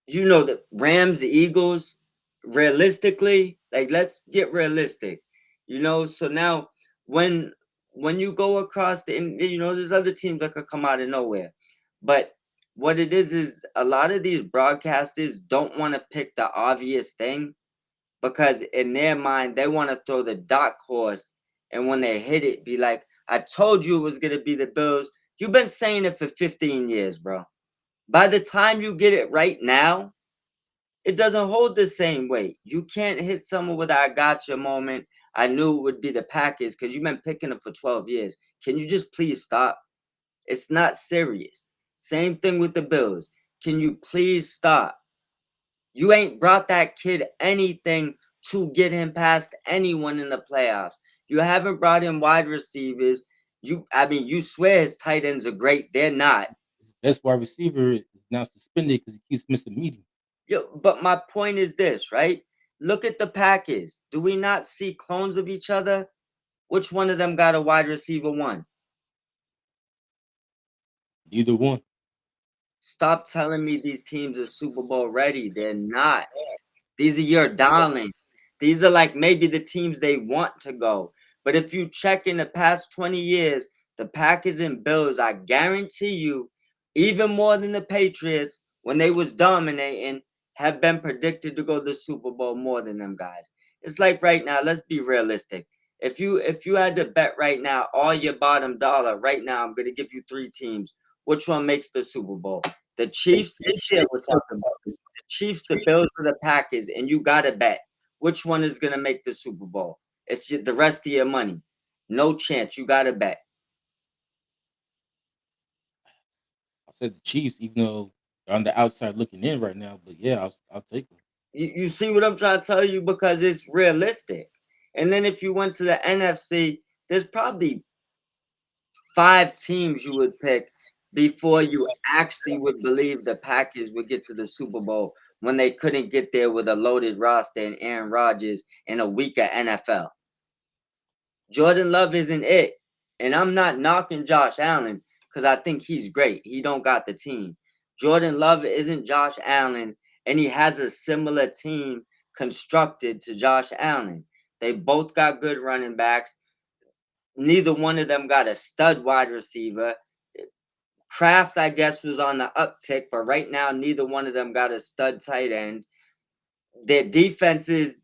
the Rams, the Eagles, realistically, like let's get realistic, So now when when you go across and there's other teams that could come out of nowhere, but what it is a lot of these broadcasters don't want to pick the obvious thing because in their mind they want to throw the dark horse, and when they hit it, be like, "I told you it was gonna be the Bills." You've been saying it for 15 years, bro. By the time you get it right now, it doesn't hold the same weight. You can't hit someone with a gotcha moment. I knew it would be the Packers because you've been picking them for 12 years. Can you just please stop? It's not serious. Same thing with the Bills. Can you please stop? You ain't brought that kid anything to get him past anyone in the playoffs. You haven't brought in wide receivers. You swear his tight ends are great. They're not. His best wide receiver is now suspended because he keeps missing meetings. But my point is this, right? Look at the Packers. Do we not see clones of each other? Which one of them got a wide receiver one? Either one. Stop telling me these teams are Super Bowl ready. They're not. These are your darlings. These are like maybe the teams they want to go. But if you check in the past 20 years, the Packers and Bills, I guarantee you, even more than the Patriots, when they was dominating, have been predicted to go to the Super Bowl more than them guys. It's like right now, let's be realistic. If you had to bet right now, all your bottom dollar, right now, I'm gonna give you three teams. Which one makes the Super Bowl? The Chiefs this year we're talking about. The Chiefs, the Bills, or the Packers, and you gotta bet which one is gonna make the Super Bowl. It's just the rest of your money. No chance. You gotta bet. I said the Chiefs, even though they're on the outside looking in right now, but yeah, I'll take them. You see what I'm trying to tell you? Because it's realistic. And then if you went to the NFC, there's probably 5 teams you would pick before you actually would believe the Packers would get to the Super Bowl when they couldn't get there with a loaded roster and Aaron Rodgers and a weaker NFL. Jordan Love isn't it. And I'm not knocking Josh Allen because I think he's great. He don't got the team. Jordan Love isn't Josh Allen, and he has a similar team constructed to Josh Allen. They both got good running backs. Neither one of them got a stud wide receiver. Kraft, I guess, was on the uptick, but right now, neither one of them got a stud tight end. Their defense is,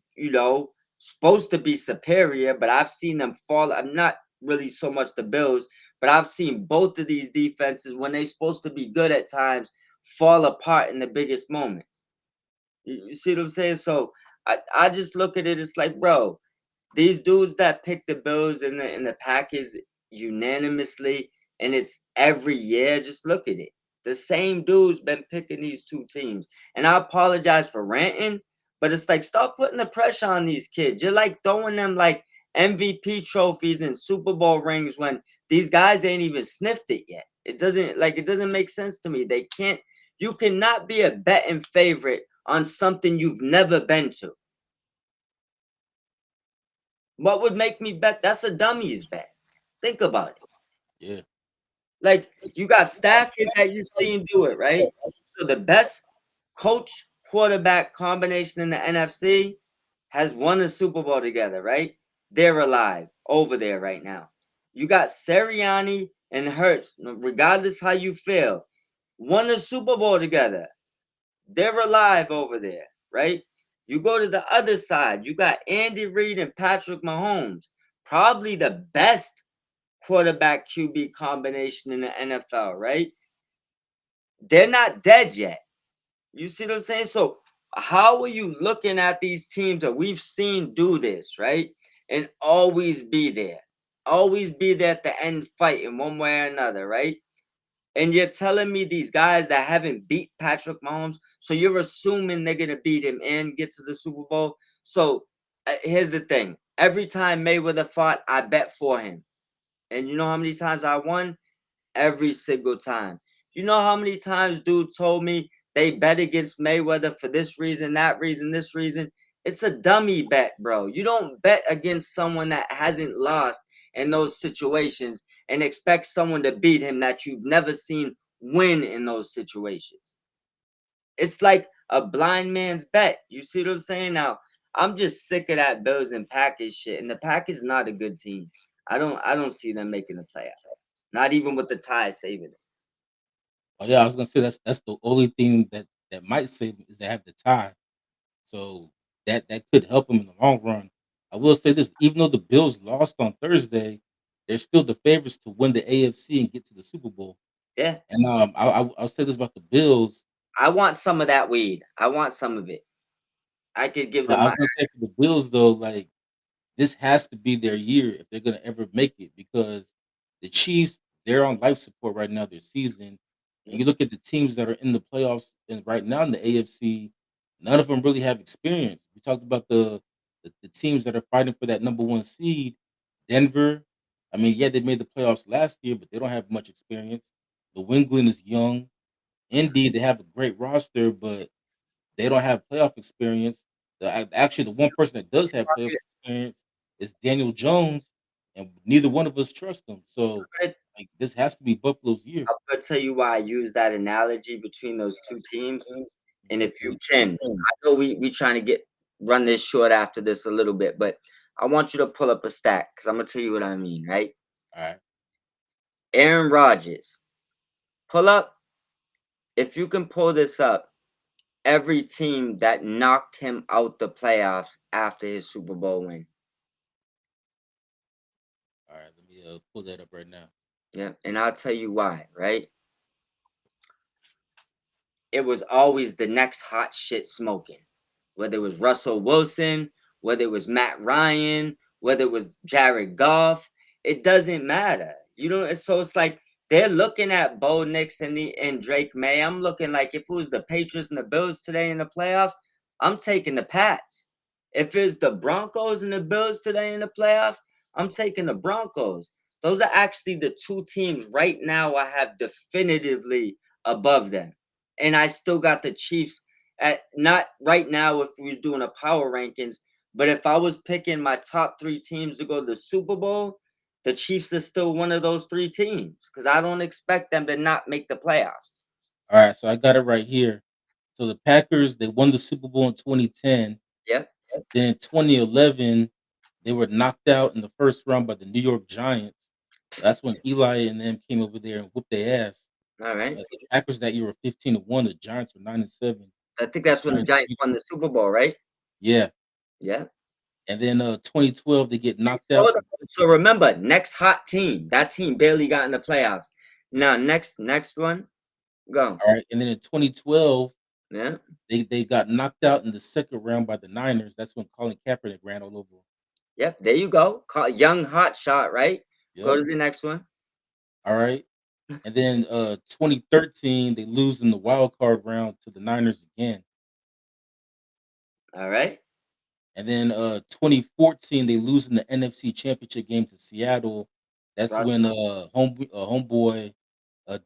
supposed to be superior, but I've seen them fall. I'm not really so much the Bills, but I've seen both of these defenses when they're supposed to be good at times fall apart in the biggest moments. You see what I'm saying? So I just look at it. It's like, bro, these dudes that pick the Bills and the Packers unanimously, and it's every year. Just look at it. The same dude's been picking these two teams, and I apologize for ranting, but it's like stop putting the pressure on these kids. You're like throwing them like MVP trophies and Super Bowl rings when these guys ain't even sniffed it yet. It doesn't make sense to me. They can't. You cannot be a betting favorite on something you've never been to. What would make me bet? That's a dummy's bet. Think about it. Yeah. Like you got Stafford that you've seen do it, right? So the best coach quarterback combination in the NFC has won a Super Bowl together, right? They're alive over there right now. You got Sirianni and Hurts, regardless how you feel, won a Super Bowl together. They're alive over there, right? You go to the other side, you got Andy Reid and Patrick Mahomes, probably the best quarterback QB combination in the NFL, right? They're not dead yet. You see what I'm saying? So, how are you looking at these teams that we've seen do this, right? And always be there, always be there at the end fighting one way or another, right? And you're telling me these guys that haven't beat Patrick Mahomes, so you're assuming they're gonna beat him and get to the Super Bowl. So here's the thing: every time Mayweather fought, I bet for him, and you know how many times I won? Every single time. You know how many times dude told me they bet against Mayweather for this reason, that reason, this reason? It's a dummy bet, bro. You don't bet against someone that hasn't lost in those situations and expect someone to beat him that you've never seen win in those situations. It's like a blind man's bet. You see what I'm saying? Now, I'm just sick of that Bills and Packers shit. And the Packers not a good team. I don't see them making the playoffs. Not even with the tie saving it. Oh yeah, I was gonna say that's the only thing that might save them is they have the tie. So that could help them in the long run. I will say this: even though the Bills lost on Thursday, they're still the favorites to win the AFC and get to the Super Bowl. Yeah. And I'll say this about the Bills. I want some of that weed. I want some of it. I could give them I was my gonna say for the Bills though, like this has to be their year if they're gonna ever make it because the Chiefs, they're on life support right now this season. And yeah, you look at the teams that are in the playoffs and right now in the AFC, none of them really have experience. We talked about the teams that are fighting for that number one seed. Denver, I mean, yeah, they made the playoffs last year, but they don't have much experience. New England is young. Indy, they have a great roster, but they don't have playoff experience. Actually, the one person that does have playoff experience is Daniel Jones, and neither one of us trust him. So, I'm like, this has to be Buffalo's year. gonna tell you why I use that analogy between those two teams. And Mhm. if you can, I know we trying to get run this short after this a little bit, but I want you to pull up a stat because I'm gonna tell you what I mean, right? All right. Aaron Rodgers. Pull up, if you can pull this up, every team that knocked him out the playoffs after his Super Bowl win. All right. Let me pull that up right now. Yeah, and I'll tell you why, right? it was always the next hot shit smoking. Whether it was Russell Wilson, whether it was Matt Ryan, whether it was Jared Goff, it doesn't matter. You know, so it's like they're looking at Bo Nix and Drake May. I'm looking like if it was the Patriots and the Bills today in the playoffs, I'm taking the Pats. If it's the Broncos and the Bills today in the playoffs, I'm taking the Broncos. Those are actually the two teams right now I have definitively above them. And I still got the Chiefs at not right now if we was doing a power rankings, but if I was picking my top three teams to go to the Super Bowl, the Chiefs are still one of those three teams because I don't expect them to not make the playoffs. All right, so I got it right here. So the Packers, they won the Super Bowl in 2010. Yep. Then in 2011, they were knocked out in the first round by the New York Giants. That's when Eli and them came over there and whooped their ass. All right. The Packers that year were 15-1. The Giants were 9-7. I think that's when the Giants Giants beat won them. the Super Bowl, right? Yeah, Yeah. and then 2012 they get knocked So, out. so remember, next hot team. That team barely got in the playoffs. Now, next one, go. All right, and then in 2012 Yeah. they got knocked out in the second round by the Niners. That's when Colin Kaepernick ran all over them. Yep. There you go. Young hot shot, right? Go Yep. to the next one. All right. And then 2013 they lose in the wild card round to the Niners again. All right. And then 2014 they lose in the NFC Championship game to Seattle. That's Russ. when homeboy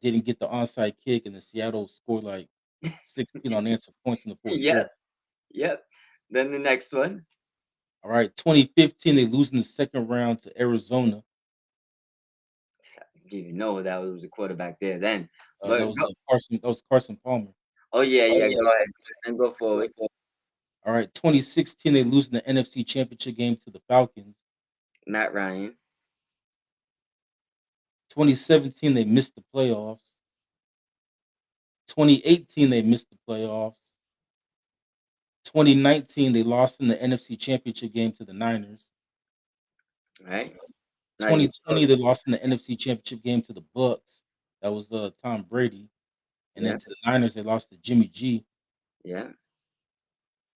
didn't get the onside kick and the Seattle scored like 16 unanswered points in the fourth quarter. Yep. Yep. Then the next one. All right, 2015 they lose in the second round to Arizona. Didn't even know that was a quarterback there then. That But was Carson. That was Carson Palmer. oh yeah, yeah. Go ahead and go forward. All right, 2016 they lose in the NFC Championship game to the Falcons. Matt Ryan. 2017 they missed the playoffs. 2018 they missed the playoffs. 2019 they lost in the NFC Championship game to the Niners. All right. Now you. 2020 they lost in the NFC Championship game to the Bucks. That was Tom Brady. And then Yeah. to the Niners they lost to Jimmy G. Yeah.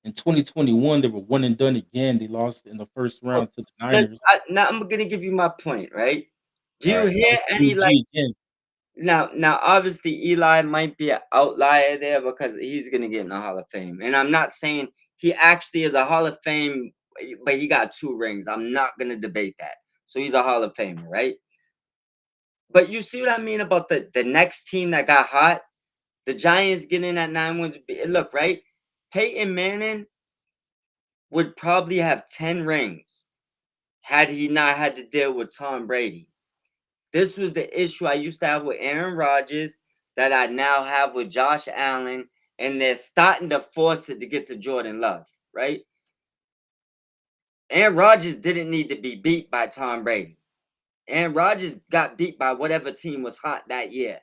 In 2021 they were one and done again. They lost in the first Oh, round to the Niners. now I'm gonna give you my point, right? Do All you right, that hear was any Jimmy like G again. now obviously Eli might be an outlier there because he's gonna get in the Hall of Fame. And I'm not saying he actually is a Hall of Fame, but he got two rings. I'm not gonna debate that. So he's a Hall of Famer, right? But you see what I mean about the next team that got hot? The Giants getting at 9 wins. Look, right? Peyton Manning would probably have 10 rings had he not had to deal with Tom Brady. This was the issue I used to have with Aaron Rodgers that I now have with Josh Allen, and they're starting to force it to get to Jordan Love, right? Aaron Rodgers didn't need to be beat by Tom Brady. Aaron Rodgers got beat by whatever team was hot that year.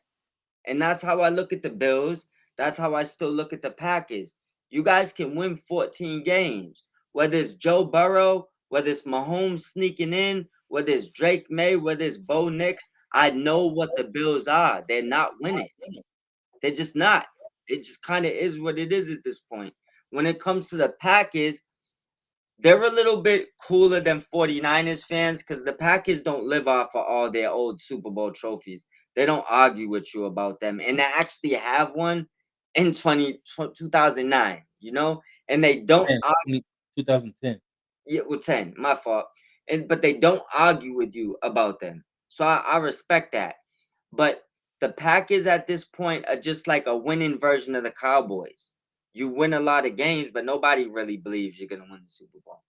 And that's how I look at the Bills. That's how I still look at the Packers. You guys can win 14 games. Whether it's Joe Burrow, whether it's Mahomes sneaking in, whether it's Drake May, whether it's Bo Nix, I know what the Bills are. They're not winning. They're just not. It just kind of is what it is at this point. When it comes to the Packers, they're a little bit cooler than 49ers fans because the Packers don't live off of all their old Super Bowl trophies. They don't argue with you about them. And they actually have one in 2009, you know? And they don't 10, argue 2010. with 10, my fault. But they don't argue with you about them. So I respect that. But the Packers at this point are just like a winning version of the Cowboys. You win a lot of games, but nobody really believes you're gonna win the Super Bowl.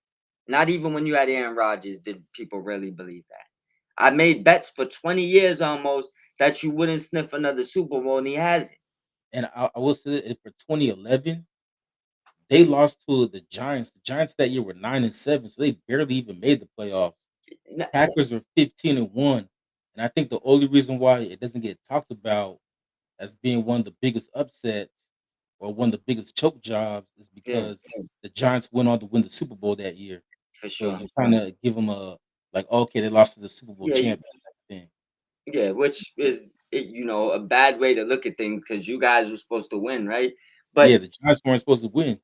Not even when you had Aaron Rodgers did people really believe that. I made bets for 20 years almost that you wouldn't sniff another Super Bowl, and he hasn't. And I will say that for 2011, they lost to the Giants. The Giants that year were 9-7, so they barely even made the playoffs. N- Packers were 15-1, and I think the only reason why it doesn't get talked about as being one of the biggest upsets or one of the biggest choke jobs is Yeah, because the Giants went on to win the Super Bowl that year. for So sure. you kind of give them a like, okay, they lost to the Super Bowl Yeah, champion type thing. yeah, which is a bad way to look at things because you guys were supposed to win, right? Yeah, But the Giants weren't supposed to win.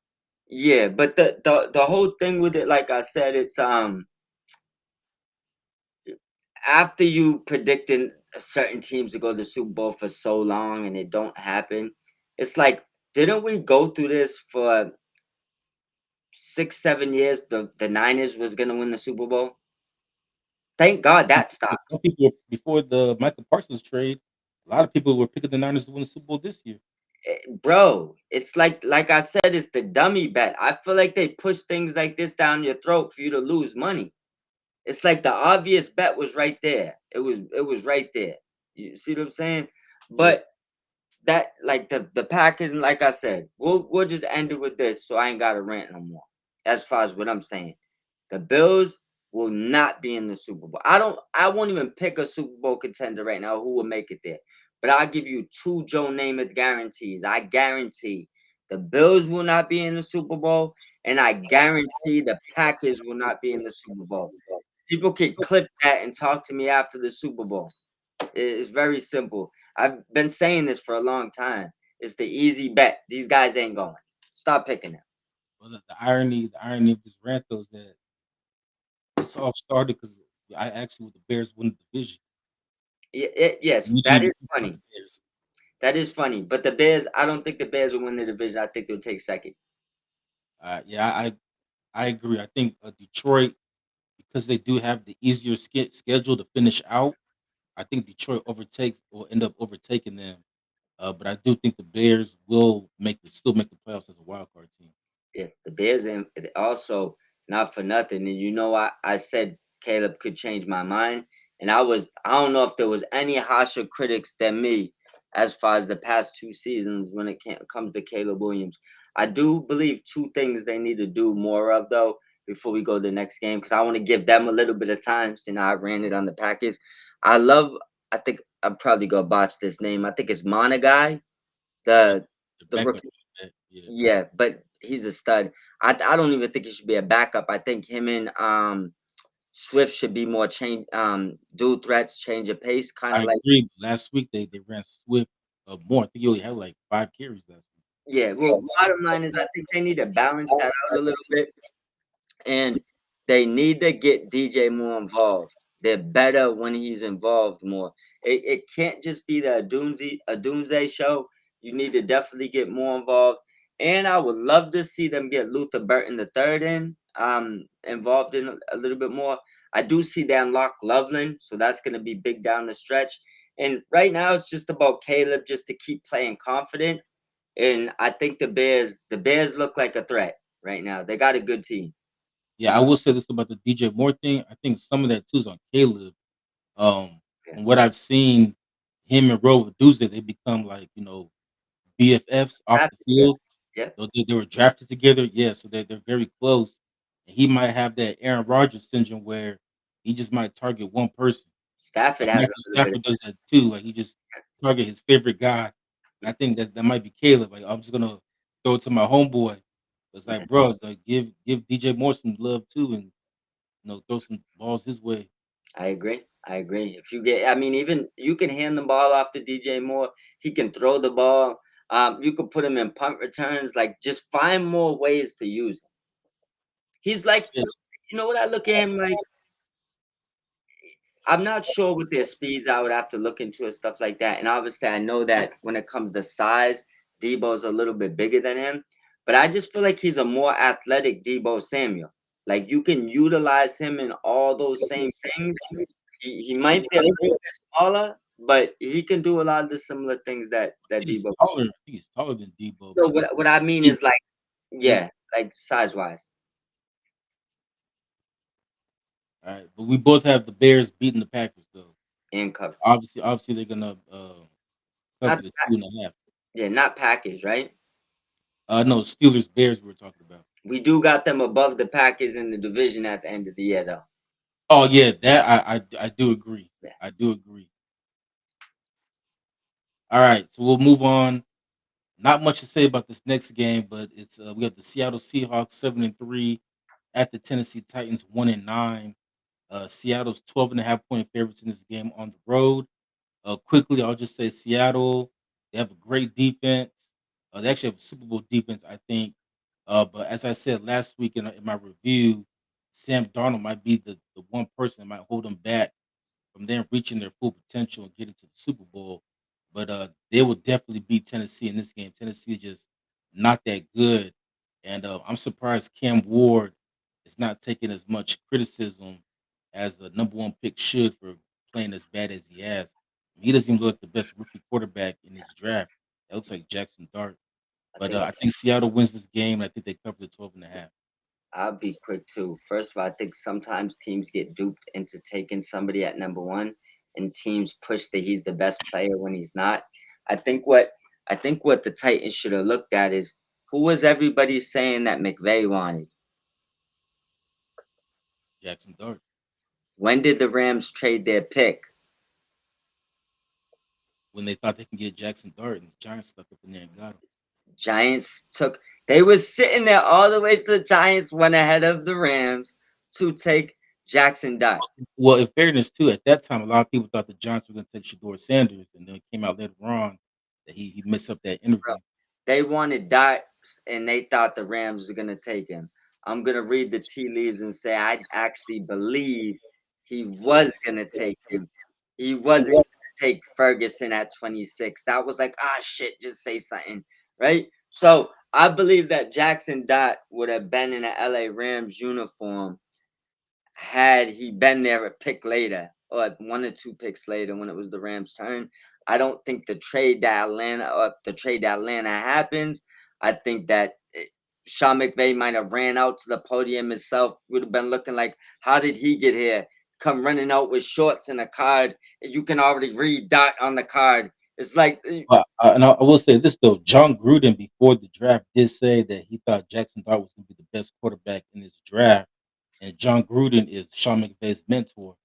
yeah, but the whole thing with it, like I said, it's after you predicting certain teams to go to the Super Bowl for so long and it don't happen, it's like, didn't we go through this for 6, 7 years? The Niners was gonna win the Super Bowl. Thank God that stopped. Some people before the Michael Parsons trade, a lot of people were picking the Niners to win the Super Bowl this year. Bro, it's like I said, it's the dummy bet. I feel like they push things like this down your throat for you to lose money. It's like the obvious bet was right there. It was right there. You see what I'm saying? Yeah. But that, like, the Packers, and like I said, we'll just end it with this, so I ain't got to rant no more. As far as what I'm saying, the Bills will not be in the Super Bowl. I won't even pick a Super Bowl contender right now who will make it there. But I'll give you two Joe Namath guarantees. I guarantee the Bills will not be in the Super Bowl, and I guarantee the Packers will not be in the Super Bowl. People can clip that and talk to me after the Super Bowl. It's very simple. I've been saying this for a long time. It's the easy bet. These guys ain't going. Stop picking them. Well, the irony of this rant though is that this all started because I actually with the Bears win the division. Yes, You didn't that even is think about funny. the Bears. That is funny. But the Bears, I don't think the Bears will win the division. I think they'll take second. Yeah, I agree. I think Detroit, because they do have the easier schedule to finish out. I think Detroit overtakes will end up overtaking them. But I do think the Bears will still make the playoffs as a wild card team. Yeah, the Bears, and also, not for nothing. And I said Caleb could change my mind, and I don't know if there was any harsher critics than me as far as the past 2 seasons when comes to Caleb Williams. I do believe two things they need to do more of though before we go to the next game, because I want to give them a little bit of time. So now I ran it on the Packers. I love. I think I'm probably gonna botch this name. I think it's Monagai, Yeah, the the the backup rookie. quarterback. Yeah, Yeah, but he's a stud. I don't even think he should be a backup. I think him and Swift should be more dual threats, change of pace, kind I of like. agree. Last week they ran Swift more. I think he only had like 5 carries last week. Yeah, well, bottom line is I think they need to balance that out a little bit, and they need to get DJ more involved. They're better when he's involved more. It can't just be a doomsday show. You need to definitely get more involved. And I would love to see them get Luther Burton the third involved in a little bit more. I do see they unlock Loveland, so that's gonna be big down the stretch. And right now it's just about Caleb just to keep playing confident. And I think the Bears look like a threat right now. They got a good team. Yeah, I will say this about the DJ Moore thing. I think some of that too is on Caleb. Yeah. From what I've seen, him and Robidoux, they become like BFFs off Draft the together. field. Yep. They were drafted together, yeah, so they're very close. And he might have that Aaron Rodgers syndrome where he just might target one person. Stafford Like has a Matthew little bit of Stafford does that too. Like he just target his favorite guy. And I think that might be Caleb. Like I'm just gonna throw it to my homeboy. It's yeah, like, bro, like give DJ Moore some love too, and throw some balls his way. I agree. I agree. If you get, I mean, even you can hand the ball off to DJ Moore. He can throw the ball. You could put him in punt returns. Like, just find more ways to use him. He's like, Yeah, you know what I look at him like? I'm not sure with their speeds. I would have to look into it, stuff like that. And obviously, I know that when it comes to size, Debo's a little bit bigger than him. But I just feel like he's a more athletic Debo Samuel. Like you can utilize him in all those same things. He might be a little bit smaller, but he can do a lot of the similar things I that think he's Debo. taller. I think he's taller than Debo, So but what I mean he, is like, yeah. yeah, like size wise All right, but we both have the Bears beating the Packers though. and cover. Obviously they're gonna Not cover the 2.5. yeah, not package, right? No, Steelers Bears we were talking about. We do got them above the Packers in the division at the end of the year, though. Oh yeah, that I do agree. Yeah. I do agree. All right, so we'll move on. Not much to say about this next game, but it's we got the Seattle Seahawks 7-3 at the Tennessee Titans 1-9. Seattle's 12.5 point favorites in this game on the road. Quickly, I'll just say Seattle. They have a great defense. They actually have a Super Bowl defense, I think. But as I said last week in my review, Sam Darnold might be the one person that might hold them back from them reaching their full potential and getting to the Super Bowl. But they will definitely beat Tennessee in this game. Tennessee is just not that good, and I'm surprised Cam Ward is not taking as much criticism as the number one pick should for playing as bad as he has. He doesn't even look like the best rookie quarterback in his draft. It looks like Jackson Dart. I But think I think Seattle wins this game. And I think they cover the 12.5. I'll be quick too. First of all, I think sometimes teams get duped into taking somebody at number one, and teams push that he's the best player when he's not. I think what I think what the Titans should have looked at is who was everybody saying that McVay wanted. Jackson Dart. When did the Rams trade their pick? When they thought they can get Jackson Dart, and the Giants stuck up in there and got him. Giants took. They were sitting there all the way to the Giants went ahead of the Rams to take Jackson Dart. Well, in fairness too, at that time, a lot of people thought the Giants were gonna take Shador Sanders, and then it came out later on that he messed up that interview. They wanted Dot, and they thought the Rams were gonna take him. I'm gonna read the tea leaves and say I actually believe he was gonna take him. He wasn't gonna take Ferguson at 26. That was like, ah, shit, just say something, right? So I believe that Jackson Dot would have been in an LA Rams uniform had he been there a pick later, or one or two picks later when it was the Rams' turn. I don't think the trade to Atlanta happens. I think that Sean McVay might have ran out to the podium himself. Would have been looking like, how did he get here? Come running out with shorts and a card, and you can already read Dot on the card. It's like, But I will say this though, John Gruden before the draft did say that he thought Jackson Dart was gonna be the best quarterback in this draft, and John Gruden is Sean McVay's mentor,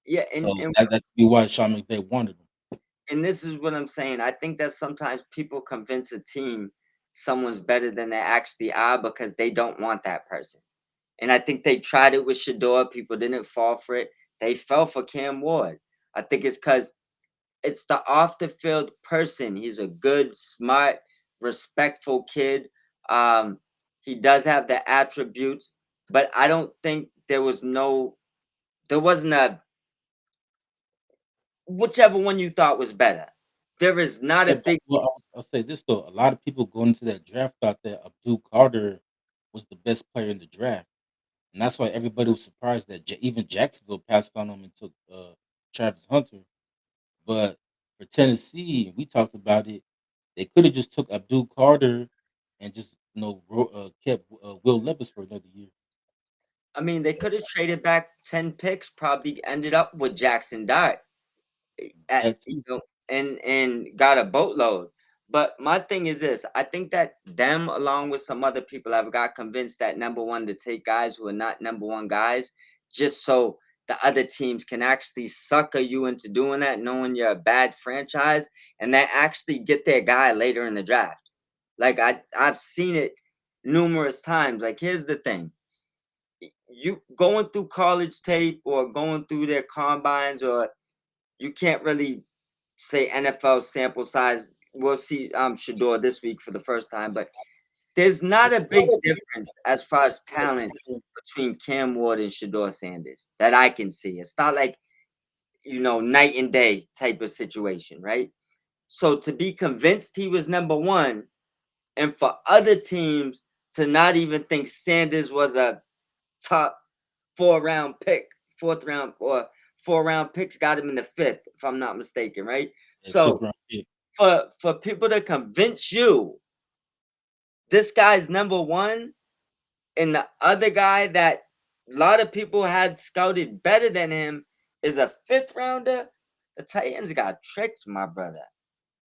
yeah, so that could be why Sean McVay wanted him. and this is what I'm saying. I think that sometimes people convince a team someone's better than they actually are because they don't want that person. And I think they tried it with Shador. People didn't fall for it. They fell for Cam Ward. I think it's because it's the off the field person. He's a good, smart, respectful kid. He does have the attributes, but I don't think there wasn't a whichever one you thought was better. There is not Yeah, a but big well, I'll say this though, a lot of people going into that draft thought that Abdul Carter was the best player in the draft, and that's why everybody was surprised that even Jacksonville passed on him and took Travis Hunter. But for Tennessee, we talked about it. They could have just took Abdul Carter and just kept Will Levis for another year. I mean, they could have traded back 10 picks, probably ended up with Jackson Dart at That too. and got a boatload. But my thing is this, I think that them along with some other people have got convinced that number one to take guys who are not number one guys, just so the other teams can actually sucker you into doing that, knowing you're a bad franchise, and they actually get their guy later in the draft. Like I've seen it numerous times. Like here's the thing, you going through college tape or going through their combines, or you can't really say NFL sample size. We'll see Shador this week for the first time, but there's not a big difference as far as talent between Cam Ward and Shador Sanders that I can see. It's not like, night and day type of situation, right? So to be convinced he was number one, and for other teams to not even think Sanders was a top 4 round pick, fourth round or 4 round picks got him in the fifth, if I'm not mistaken, right? A fifth So round pick. for people to convince you this guy's number one and the other guy that a lot of people had scouted better than him is a fifth rounder, the Titans got tricked, my brother.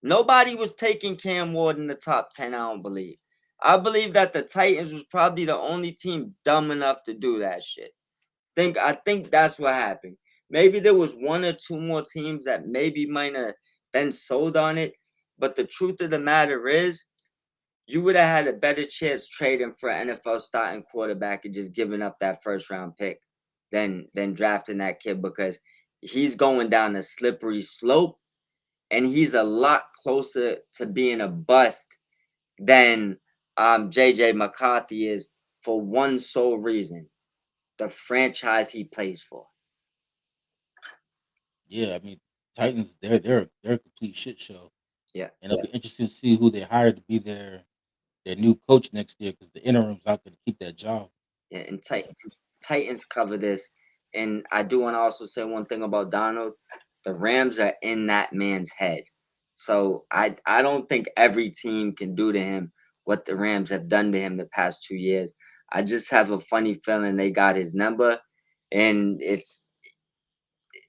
Nobody was taking Cam Ward in the top 10, I don't believe. I believe that the Titans was probably the only team dumb enough to do that shit. I think that's what happened. Maybe there was one or two more teams that maybe might have been sold on it, but the truth of the matter is, you would have had a better chance trading for an NFL starting quarterback and just giving up that first round pick than drafting that kid because he's going down a slippery slope. and he's a lot closer to being a bust than JJ McCarthy is for one sole reason: the franchise he plays for. Yeah, I mean, Titans, they're a complete shit show, Yeah, and it'll be interesting to see who they hire to be their new coach next year because the interim's not going to keep that job. yeah, and Titans cover this. And I do want to also say one thing about Donald. The Rams are in that man's head. So I don't think every team can do to him what the Rams have done to him the past 2 years. I just have a funny feeling they got his number, and it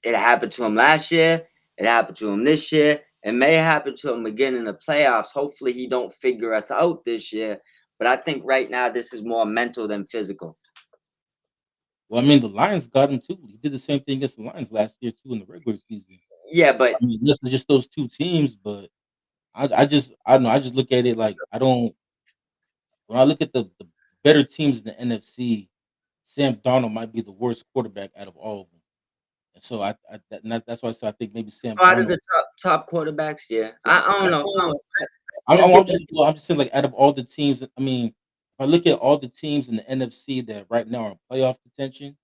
happened to him last year. It happened to him this year. It may happen to him again in the playoffs. Hopefully, he don't figure us out this year. But I think right now this is more mental than physical. Well, I mean, the Lions got him too. He did the same thing against the Lions last year too in the regular season. Yeah, I but mean, less than just those two teams, but I don't know. I just look at it like I don't. When I look at the better teams in the NFC, Sam Darnold might be the worst quarterback out of all of them. And so that's why I said I think maybe Sam out of Darnold. the top quarterbacks, yeah. I don't know. I'm just saying like out of all the teams, I mean, if I look at all the teams in the NFC that right now are in playoff contention,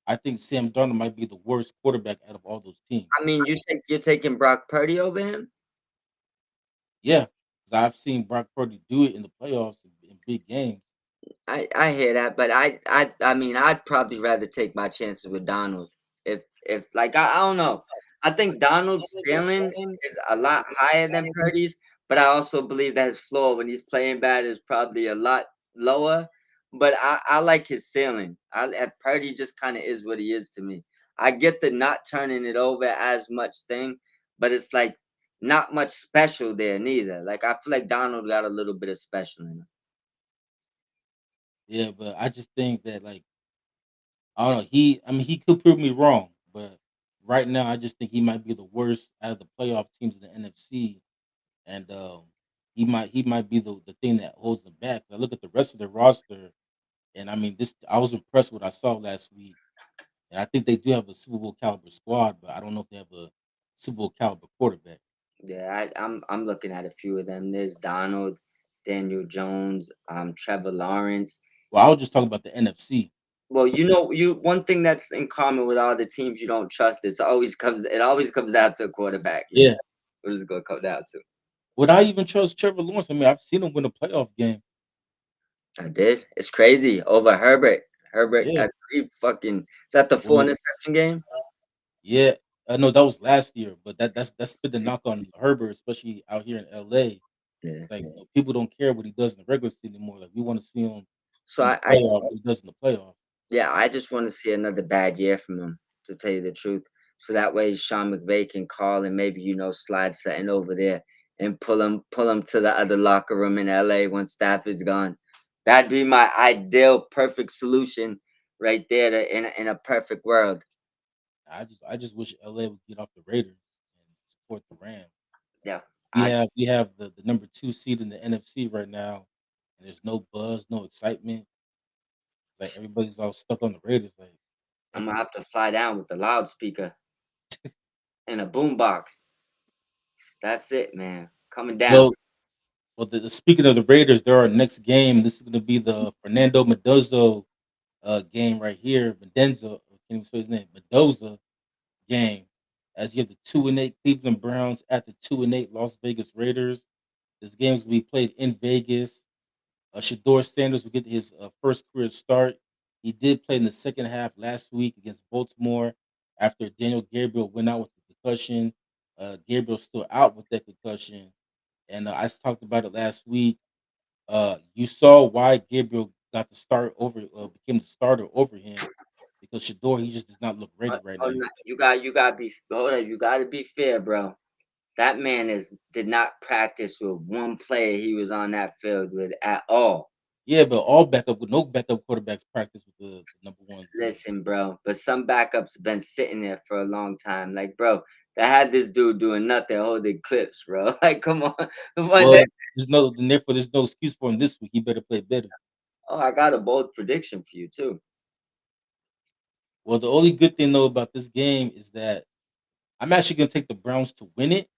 I think Sam Darnold might be the worst quarterback out of all those teams. I mean, you're taking Brock Purdy over him. Yeah, 'cause I've seen Brock Purdy do it in the playoffs in big games. I hear that, but I mean, I'd probably rather take my chances with Donald. If like I don't know. I think Donald's ceiling is a lot higher than Purdy's, but I also believe that his floor when he's playing bad is probably a lot lower. But I like his ceiling. Purdy just kind of is what he is to me. I get the not turning it over as much thing, but it's like not much special there neither. Like I feel like Donald got a little bit of special in him. Yeah, but I just think that like I don't know. I mean, he could prove me wrong, but right now I just think he might be the worst out of the playoff teams in the NFC, and he might be the thing that holds them back. I look at the rest of the roster, and I mean, this I was impressed with what I saw last week, and I think they do have a Super Bowl caliber squad, but I don't know if they have a Super Bowl caliber quarterback. Yeah, I'm looking at a few of them. There's Donald, Daniel Jones, Trevor Lawrence. Well, I was just talking about the NFC. Well, you know, you one thing that's in common with all the teams you don't trust, it always comes down to a quarterback. Yeah. Yeah. What is it gonna come down to? Would I even trust Trevor Lawrence? I mean, I've seen him win a playoff game. I did. It's crazy. Over Herbert. Herbert Yeah. at 3 fucking is that the four Well, interception game? yeah. I know that was last year, but that's been the knock on Herbert, especially out here in LA. Yeah. Like people don't care what he does in the regular season anymore. Like we want to see him So in the I playoff. What he does in the playoff. Yeah, I just want to see another bad year from him, to tell you the truth. So that way Sean McVay can call and maybe, slide something over there and pull him to the other locker room in LA when Stafford's gone. That'd be my ideal perfect solution right there in a perfect world. I just wish LA would get off the Raiders and support the Rams. Yeah. We I have we have the number 2 seed in the NFC right now, and there's no buzz, no excitement. Like everybody's all stuck on the Raiders. Like, I'm gonna have to fly down with the loudspeaker and a boombox. That's it, man. Coming down. well, speaking of the Raiders, they're our next game. This is going to be the Fernando Mendoza game right here. Mendoza, I can't even say his name. Mendoza game. As you have the 2-8 Cleveland Browns at the 2-8 Las Vegas Raiders. This game's will be played in Vegas. Shador Sanders will get his first career start. He did play in the second half last week against Baltimore after Daniel Gabriel went out with a concussion. Gabriel's still out with that concussion, and I talked about it last week. You saw why Gabriel got the start over, became the starter over him because Shador he just does not look ready right Oh, now. no, you gotta be hold on, you gotta be fair, bro. That man is did not practice with one player he was on that field with at all. Yeah, but all backup with no backup quarterbacks practice with the number one team. Listen, bro, but some backups been sitting there for a long time. Like, bro, they had this dude doing nothing, holding clips, bro. Like, come on, come on. Well, there's no excuse for him this week. He better play better. Oh, I got a bold prediction for you too. Well, the only good thing though about this game is that I'm actually gonna take the Browns to win it,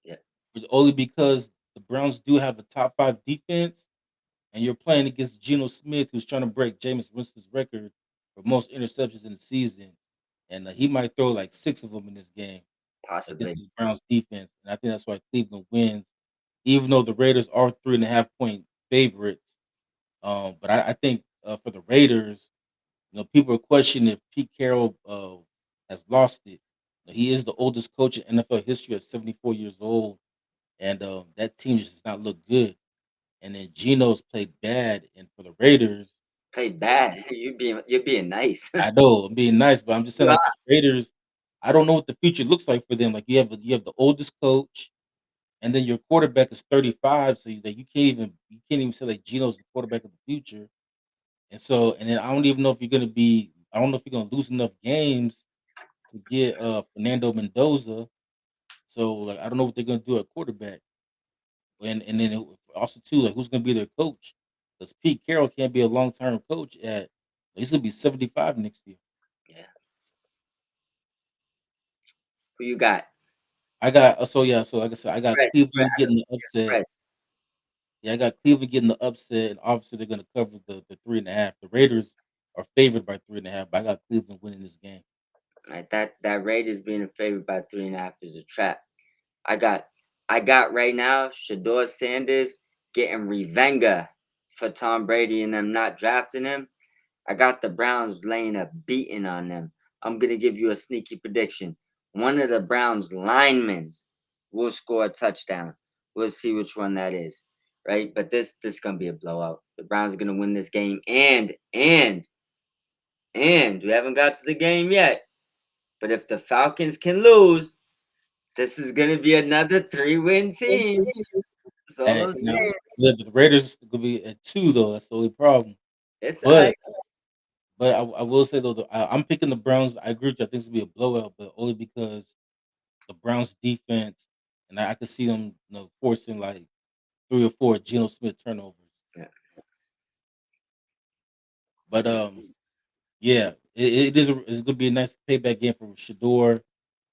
Yeah, but only because the Browns do have a top 5 defense, and you're playing against Geno Smith, who's trying to break Jameis Winston's record for most interceptions in the season, and, he might throw, like, 6 of them in this game possibly. against the Browns defense, and I think that's why Cleveland wins, even though the Raiders are 3.5-point favorites. But I think, for the Raiders, people are questioning if Pete Carroll, has lost it. He is the oldest coach in NFL history at 74 years old, and, that team just does not look good. And then Geno's played bad, and for the Raiders, Played uh, bad. You're being nice. I know I'm being nice, but I'm just saying, You like, are. for the Raiders, I don't know what the future looks like for them. Like, you have the oldest coach, and then your quarterback is 35, so you can't even say, like, Geno's the quarterback of the future. And then I don't know if you're gonna lose enough games to get, Fernando Mendoza. So, like, I don't know what they're gonna do at quarterback. And then also too, like, who's gonna be their coach? Because Pete Carroll can't be a long-term coach he's gonna be 75 next year. Yeah. Who you got? I got so like I said, I got Spread. Cleveland getting the upset. Spread. Yeah, I got Cleveland getting the upset, and obviously they're gonna cover the 3.5. The Raiders are favored by 3.5, but I got Cleveland winning this game. Right, that Raiders being a favorite by 3.5 is a trap. I got I got right now Shador Sanders getting revenga for Tom Brady and them not drafting him. I got the Browns laying a beating on them. I'm gonna give you a sneaky prediction. One of the Browns linemen will score a touchdown. We'll see which one that is. Right? But this is gonna be a blowout. The Browns are gonna win this game and we haven't got to the game yet. But if the Falcons can lose, this is gonna be another 3-win team. That's all And I'm now saying. the Raiders gonna be at 2 though. That's the only problem. It's all But right. I will say though, I'm picking the Browns. I agree with you. I think it's gonna be a blowout, but only because the Browns defense, and I could see them, forcing like 3 or 4 Geno Smith turnovers. Yeah, But yeah, it's gonna be a nice payback game for Shador.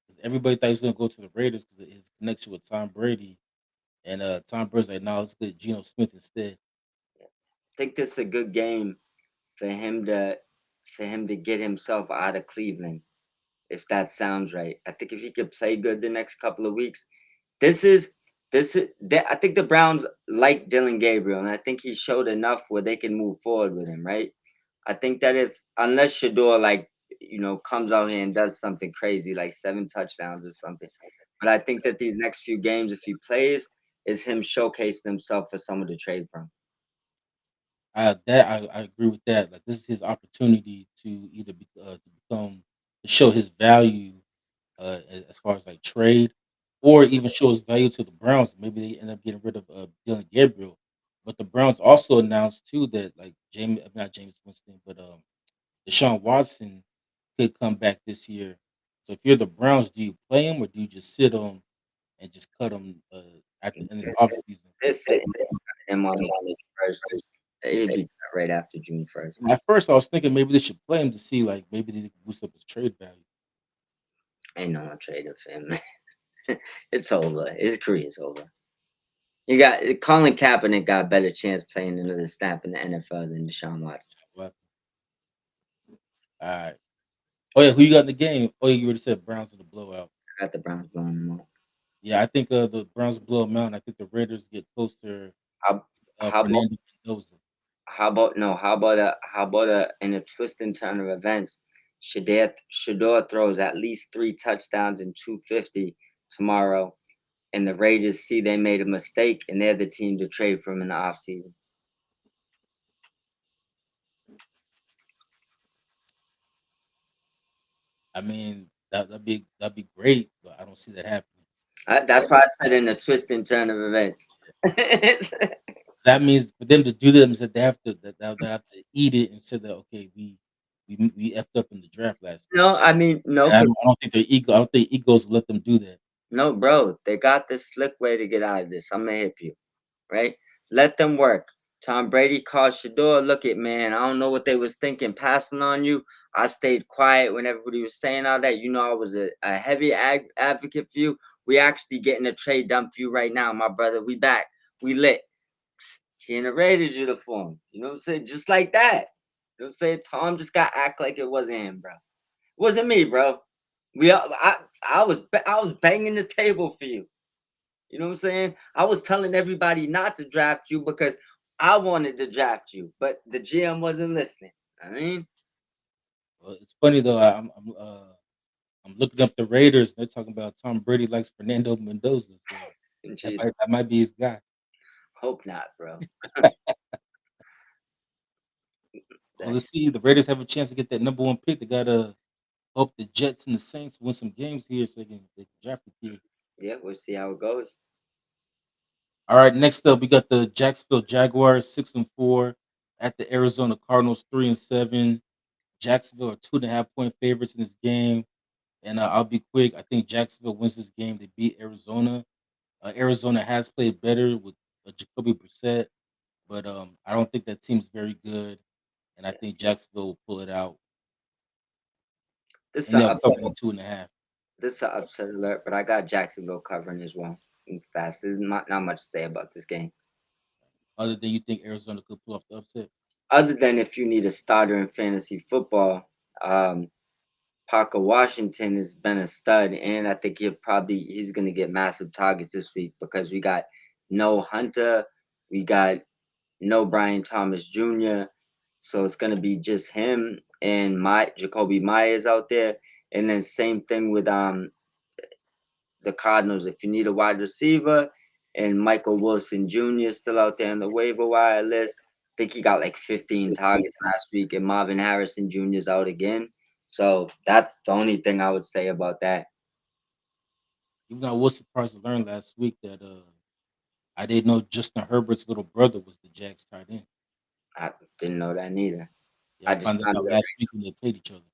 'Cause everybody thought he was gonna go to the Raiders because of his connection with Tom Brady, and Tom Brady's like, "No, let's get Geno Smith instead." I think this is a good game for him to get himself out of Cleveland, if that sounds right. I think if he could play good the next couple of weeks, this is I think the Browns like Dylan Gabriel, and I think he showed enough where they can move forward with him, right? I think that if unless Shador comes out here and does something crazy like 7 touchdowns or something, but I think that these next few games, if he plays, is him showcasing himself for someone to trade from. I agree with that. Like, this is his opportunity to either to show his value, as far as like trade, or even show his value to the Browns. Maybe they end up getting rid of Dylan Gabriel. But the Browns also announced too that, like, not James Winston, but Deshaun Watson could come back this year. So if you're the Browns, do you play him or do you just sit him and just cut him, at the end of the offseason? This sitting him on the first, it'd be cut right after June 1st. At first, I was thinking maybe they should play him to see, like, maybe they could boost up his trade value. Ain't no one trading for him. It's over. His career's over. You got Colin Kaepernick got a better chance playing another snap in the NFL than Deshaun Watson. But, all right. Oh yeah, who you got in the game? Oh, yeah, you already said Browns in the blowout. I got the Browns blowing them out. Yeah, I think the Browns blow them out. And I think the Raiders get closer. How how about Fernando Mendoza. how about in a twist and turn of events, Shador throws at least 3 touchdowns and 250 tomorrow, and the Raiders see they made a mistake and they're the team to trade from in the offseason. I mean, that'd be great, but I don't see that happening. That's why I said in a twist and turn of events. That means for them to do that, that they have to eat it and say that, okay, we effed up in the draft last year. No, I mean, no, And I 'cause don't, I don't think their ego. I don't think egos will let them do that. no, bro, they got this slick way to get out of this. I'm gonna hip you, right? Let them work. Tom Brady called Shador. Look it, man. I don't know what they was thinking passing on you. I stayed quiet when everybody was saying all that. You know, I was a heavy advocate for you. We actually getting a trade done for you right now, my brother. We back. We lit. He in a Raiders uniform. You know what I'm saying? Just like that. You know what I'm saying? Tom just got act like it wasn't him, bro. It wasn't me, bro. I was banging the table for you. You know what I'm saying? I was telling everybody not to draft you because I wanted to draft you, but the GM wasn't listening. I mean, Well, it's funny though. I'm looking up the Raiders. They're talking about Tom Brady likes Fernando Mendoza, so jeez, that might be his guy. hope not, bro. Well, That's let's see. The Raiders have a chance to get that number one pick. They gotta hope the Jets and the Saints win some games here so they can draft the kid. yeah. We'll see how it goes. All right, next up we got the Jacksonville Jaguars 6-4 at the Arizona Cardinals 3-7. Jacksonville are 2.5 point favorites in this game, and I'll be quick. I think Jacksonville wins this game. They beat Arizona. Arizona has played better with Jacoby Brissett, but I don't think that team's very good, and I Yeah, think Jacksonville will pull it out, this is and a they'll cover the 2.5. this is a upset alert, but I got Jacksonville covering as well. Fast. There's not much to say about this game, Other than you think Arizona could pull off the upset. other than if you need a starter in fantasy football. Um, Parker Washington has been a stud, and I think he's going to get massive targets this week because we got no Hunter, we got no Brian Thomas Jr. So it's going to be just him and my Jacoby Myers out there, and then same thing with the Cardinals. If you need a wide receiver, and Michael Wilson Jr. is still out there on the waiver wire list. I think he got like 15 targets last week, and Marvin Harrison Jr. is out again. So that's the only thing I would say about that. Even though I was surprised to learn last week that I didn't know Justin Herbert's little brother was the Jags tight end. I didn't know that neither. Yeah, I I just found that found out it. last week when they played each other.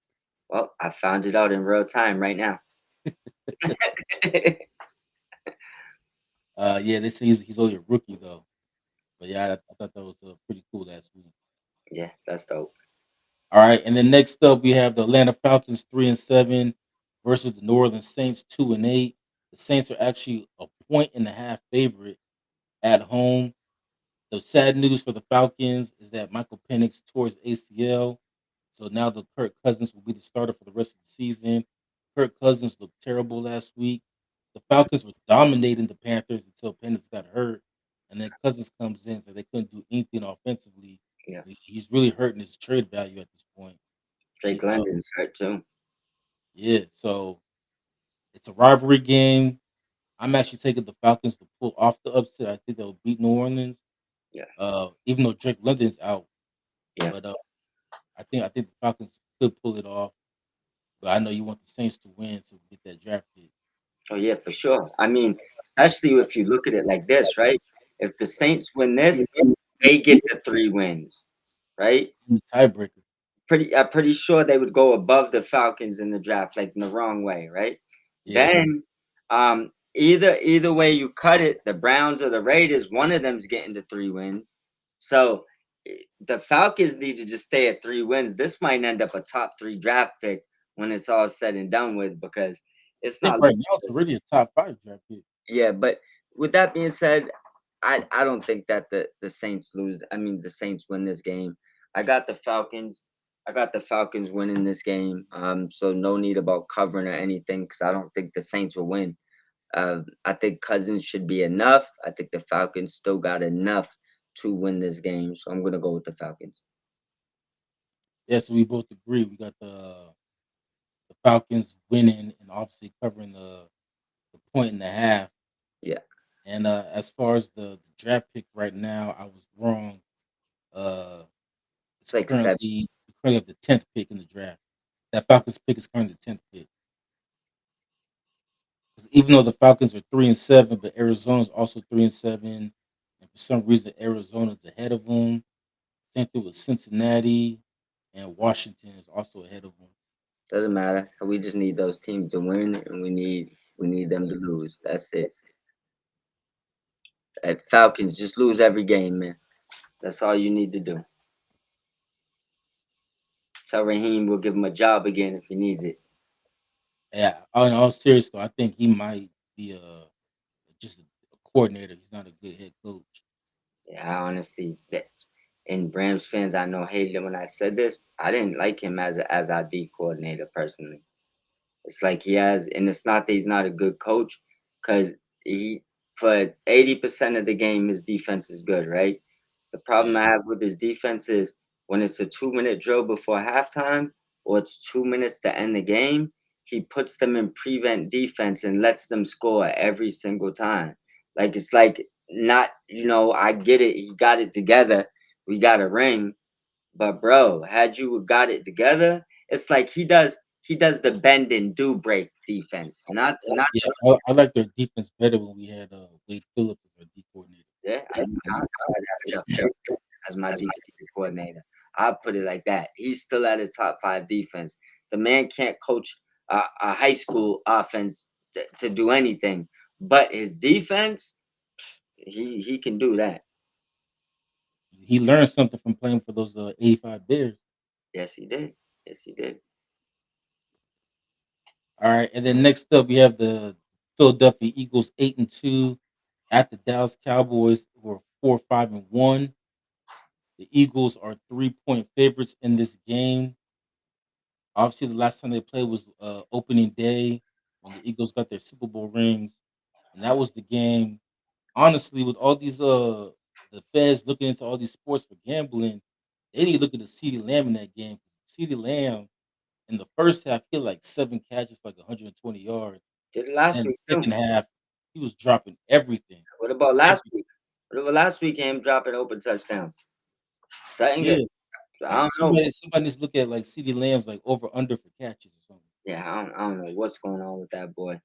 Well, I found it out in real time right now. Yeah, they say he's only a rookie though. But yeah, I thought that was pretty cool last week. Yeah, that's dope. All right, and then next up we have the Atlanta Falcons 3-7 versus the New Orleans Saints 2-8. The Saints are actually a 1.5 favorite at home. The sad news for the Falcons is that Michael Penix tore his ACL, so now the Kirk Cousins will be the starter for the rest of the season. Kirk Cousins looked terrible last week. The Falcons were dominating the Panthers until Penix got hurt, and then Cousins comes in, so they couldn't do anything offensively. Yeah. He's really hurting his trade value at this point. Drake It, London's hurt too. yeah, so it's a rivalry game. I'm actually taking the Falcons to pull off the upset. I think they'll beat New Orleans, Yeah. even though Drake London's out. Yeah. But I think the Falcons could pull it off. But I know you want the Saints to win, so we get that draft pick. Oh yeah, for sure. I mean, especially if you look at it like this, right? If the Saints win this, they get the 3 wins, right? The tiebreaker. I'm pretty sure they would go above the Falcons in the draft, like in the wrong way, right? Yeah. Then, either way you cut it, the Browns or the Raiders, one of them's getting to 3 wins. So the Falcons need to just stay at 3 wins. This might end up a top 3 draft pick when it's all said and done with because I it's think not right looking now it's good. already a top 5 draft pick. Yeah, but with that being said, I don't think that the Saints lose. I mean, the Saints win this game. I got the Falcons. I got the Falcons winning this game. So no need about covering or anything because I don't think the Saints will win. I think Cousins should be enough. I think the Falcons still got enough to win this game. So I'm gonna go with the Falcons. Yeah, so we both agree. We got the Falcons winning and obviously covering the point and a half. Yeah, And as far as the draft pick right now, I was wrong. Uh, it's it's like seven. currently have the 10th pick in the draft. That Falcons pick is currently the 10th pick. 'Cause even though the Falcons are 3-7, but Arizona's also 3-7, and for some reason Arizona's ahead of them. Same thing with Cincinnati, and Washington is also ahead of them. Doesn't matter. We just need those teams to win, and we need them to lose. That's it. Falcons just lose every game, man. That's all you need to do. Tell Raheem we'll give him a job again if he needs it. Yeah, in all serious though, I think he might be just a coordinator. He's not a good head coach. Yeah, I honestly, and Rams fans I know hated him when I said this. I didn't like him as our D coordinator personally. It's like he has, and it's not that he's not a good coach, because he for 80% of the game his defense is good, right? The problem Yeah, I have with his defense is when it's a 2 minute drill before halftime or it's 2 minutes to end the game, he puts them in prevent defense and lets them score every single time. Like it's like not, I get it, he got it together, we got a ring, but bro, had you got it together, it's like he does the bend and do break defense. Not yeah. I like their defense better when we had Wade Phillips as our D coordinator. yeah, I'd have Jeff as my defensive coordinator. I'll put it like that. He's still at a top five defense. The man can't coach a high school offense to do anything, but his defense, he can do that. He learned something from playing for those '85 Bears. Yes, he did. Yes, he did. All right, and then next up we have the Philadelphia Eagles 8-2 at the Dallas Cowboys who are 4-5-1. The Eagles are 3-point favorites in this game. Obviously, the last time they played was opening day when the Eagles got their Super Bowl rings, and that was the game. Honestly, with all these the feds looking into all these sports for gambling, they need to look at the CeeDee Lamb in that game. CeeDee Lamb in the first half he had like 7 catches for like 120 yards, Did it and last then week the too. second half he was dropping everything. What about last Every week? What about last week? Him dropping open touchdowns. Something good. yeah, I like don't know. somebody needs to look at like CeeDee Lamb's like over under for catches or something. Yeah, I don't know what's going on with that boy.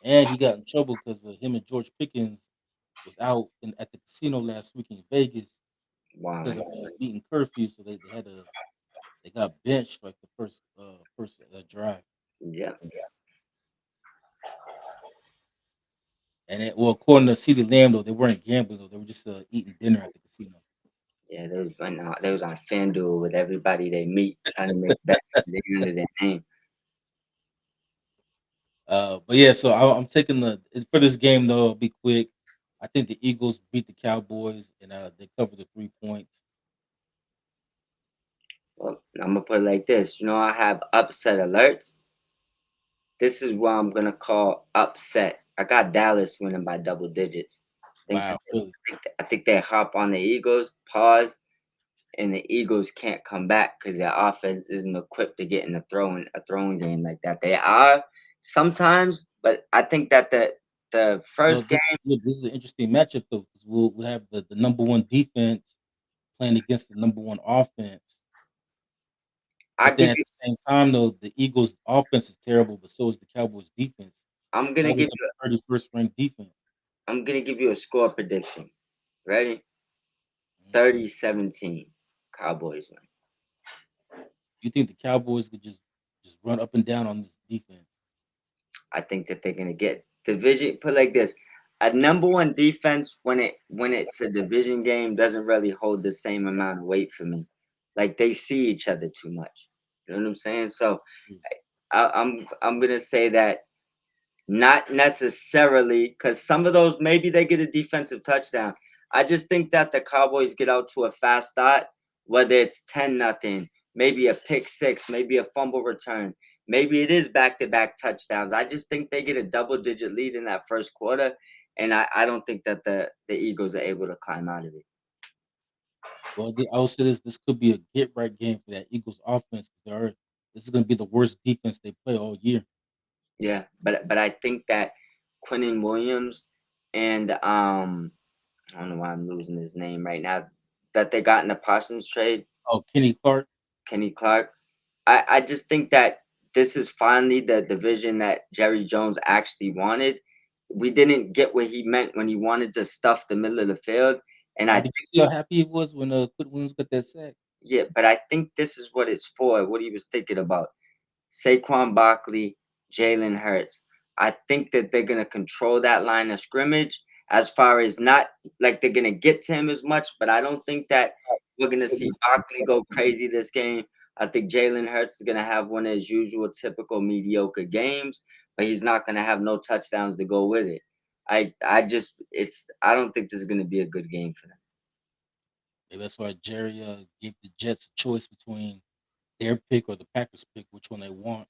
And he got in trouble because him and George Pickens was out at the casino last week in Vegas Wow. instead of beating curfew, so they got benched like the first drive. Yeah. And well, according to CeeDee Lamb though, they weren't gambling though; they were just eating dinner at the casino. Yeah, they was on FanDuel with everybody they meet trying to make bets at the end of their name. But yeah, so I'm taking for this game though. I'll be quick. I think the Eagles beat the Cowboys and they cover the 3 points. Well, I'm gonna put it like this. I have upset alerts. This is what I'm gonna call upset. I got Dallas winning by double digits. Think that Wow, really? I think they hop on the Eagles, pause, and the Eagles can't come back because their offense isn't equipped to get in a throwing game like that. They are sometimes, but I think that the Well, first game. this is an interesting matchup though, because we'll have the number one defense playing against the number one offense. I But then give at you the same time, though, the Eagles' offense is terrible, but so is the Cowboys' defense. I'm gonna Cowboys give have you a 31st ranked defense. I'm gonna give you a score prediction. Ready? Mhm. 30-17. Cowboys win. You think the Cowboys could just run up and down on this defense? I think that they're gonna get division. Put like this: a number one defense when it's a division game doesn't really hold the same amount of weight for me. Like they see each other too much. You know what I'm saying? So Mm. I'm gonna say that not necessarily, because some of those maybe they get a defensive touchdown. I just think that the Cowboys get out to a fast start, whether it's 10-0, maybe a pick six, maybe a fumble return, maybe it is back-to-back touchdowns. I just think they get a double-digit lead in that first quarter, and I don't think that the Eagles are able to climb out of it. Well, I would say this could be a get right game for that Eagles offense because this is going to be the worst defense they play all year. Yeah, but I think that Quinnen Williams and I don't know why I'm losing his name right now, that they got in the Parsons trade, Oh, Kenny Clark. Kenny Clark. I just think that this is finally the division that Jerry Jones actually wanted. We didn't get what he meant when he wanted to stuff the middle of the field. And I Oh, did you think, see how happy he was when Quinn Williams got that sack? yeah, but I think this is what it's for, what he was thinking about. Saquon Barkley, Jalen Hurts. I think that they're going to control that line of scrimmage. as far as not like they're gonna get to him as much, but I don't think that we're gonna see Barkley go crazy this game. I think Jalen Hurts is gonna have one of his usual typical mediocre games, but he's not gonna have no touchdowns to go with it. I just I don't think this is gonna be a good game for them. Maybe that's why Jerry gave the Jets a choice between their pick or the Packers pick, which one they want.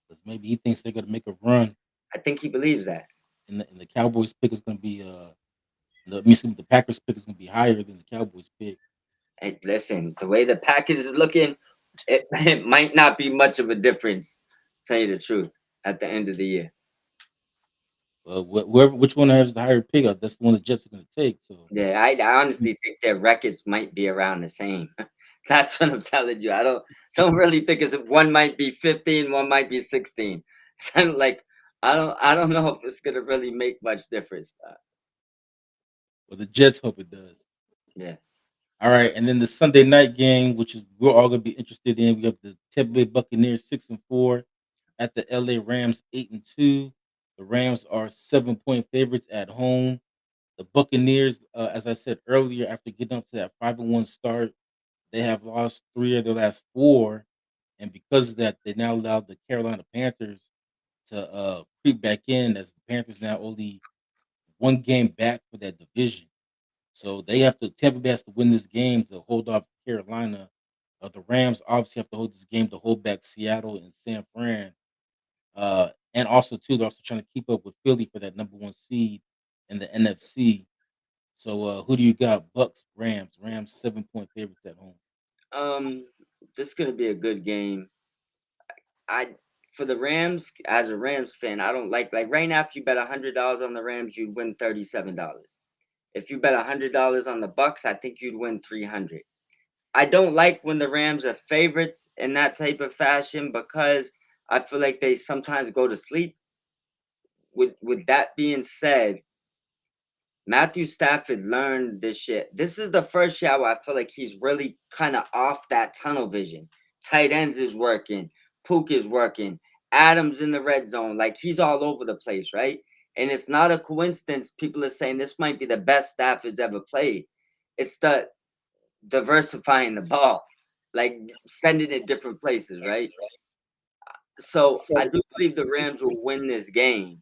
Because maybe he thinks they're going to make a run, I think he believes that. and the Cowboys pick is going to be the Packers pick is going to be higher than the Cowboys pick. And listen, the way the package is looking, it might not be much of a difference. Tell you the truth, at the end of the year. Which one has the higher pick, that's the one the Jets are going to take. So Yeah, I honestly think their records might be around the same. That's what I'm telling you. I don't really think it's one might be 15, one might be 16. So like I don't know if it's gonna really make much difference. well, the Jets hope it does. Yeah. All right, and then the Sunday night game, which is we're all going to be interested in, we have the Tampa Bay Buccaneers 6-4 at the LA Rams 8-2. The Rams are 7-point favorites at home. The Buccaneers, as I said earlier, after getting up to that 5-1 start, they have lost three of their last four, and because of that, they now allowed the Carolina Panthers to creep back in, as the Panthers now only one game back for that division. So they have to Tampa Bay has to win this game to hold off Carolina. The Rams obviously have to hold this game to hold back Seattle and San Fran. And also too, they're also trying to keep up with Philly for that number one seed in the NFC. So who do you got? Bucks, Rams. Rams 7-point favorites at home. Um, this is gonna be a good game. I For the Rams, as a Rams fan, I don't like right now. If you bet $100 on the Rams, you'd win $37. If you bet $100 on the Bucks, I think you'd win 300. I don't like when the Rams are favorites in that type of fashion because I feel like they sometimes go to sleep. With that being said, Matthew Stafford learned this shit. This is the first year where I feel like he's really kind of off that tunnel vision. Tight ends is working, Pook is working, Adams in the red zone. Like he's all over the place, right? And it's not a coincidence. People are saying this might be the best Stafford's ever played. It's the diversifying the ball, like sending it different places, right? So I do believe the Rams will win this game.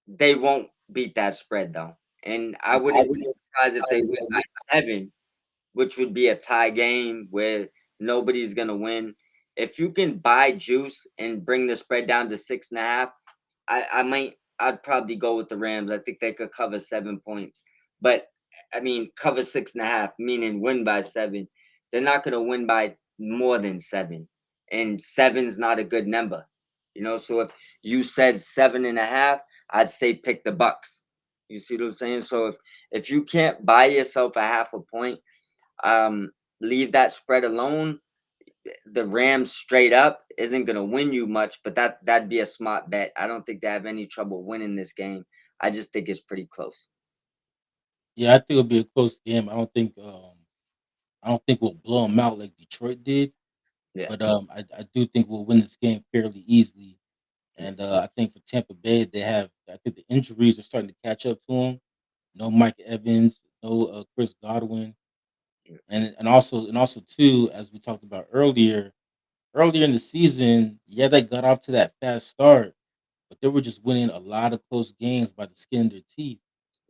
They won't beat that spread though. And I wouldn't be surprised if they win by 7, which would be a tie game where nobody's gonna win. If you can buy juice and bring the spread down to 6.5, I'd probably go with the Rams. I think they could cover 7 points. But I mean cover 6.5, meaning win by 7. They're not gonna win by more than 7. And seven's not a good number. So if you said 7.5, I'd say pick the Bucks. You see what I'm saying? So if you can't buy yourself a half a point, um, leave that spread alone. The Rams straight up isn't gonna win you much, but that'd be a smart bet. I don't think they have any trouble winning this game. I just think it's pretty close. Yeah, I think it'll be a close game. I don't think we'll blow them out like Detroit did, Yeah, but I do think we'll win this game fairly easily. yeah, And I think for Tampa Bay, I think the injuries are starting to catch up to them. No Mike Evans, no Chris Godwin, yeah, and also too, as we talked about earlier in the season, yeah, they got off to that fast start, but they were just winning a lot of close games by the skin of their teeth,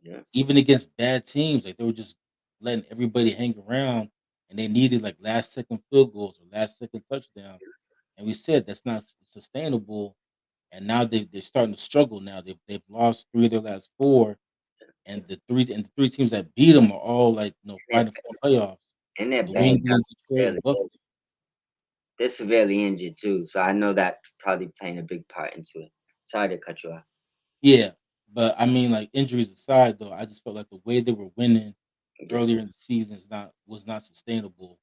yeah, even against bad teams. Like they were just letting everybody hang around, and they needed like last second field goals or last second touchdowns. And we said that's not sustainable. And now they're starting to struggle. Now they've lost three of their last four, and the three teams that beat them are all like and fighting for the playoffs. they're New banged up England, Detroit, severely. and Buffalo. They're severely injured too, so I know that probably playing a big part into it. Sorry to cut you off. Yeah, but I mean, like injuries aside, though, I just felt like the way they were winning Yeah, earlier in the season was not sustainable.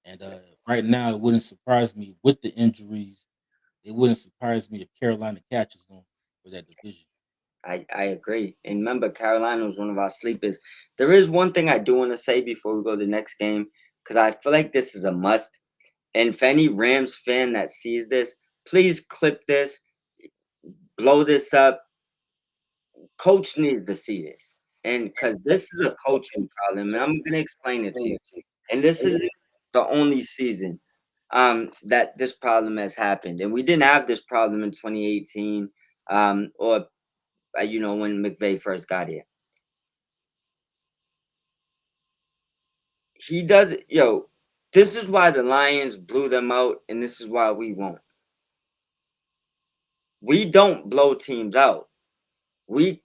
And right now, it wouldn't surprise me with the injuries. It wouldn't surprise me if Carolina catches them for that division. I agree. And remember, Carolina was one of our sleepers. There is one thing I do want to say before we go to the next game, because I feel like this is a must. And for any Rams fan that sees this, please clip this, blow this up. Coach needs to see this. And because this is a coaching problem, and I'm gonna explain it to you. And this is the only season that this problem has happened. And we didn't have this problem in 2018 or when McVay first got here. He does this is why the Lions blew them out, and this is why we won't. We don't blow teams out. We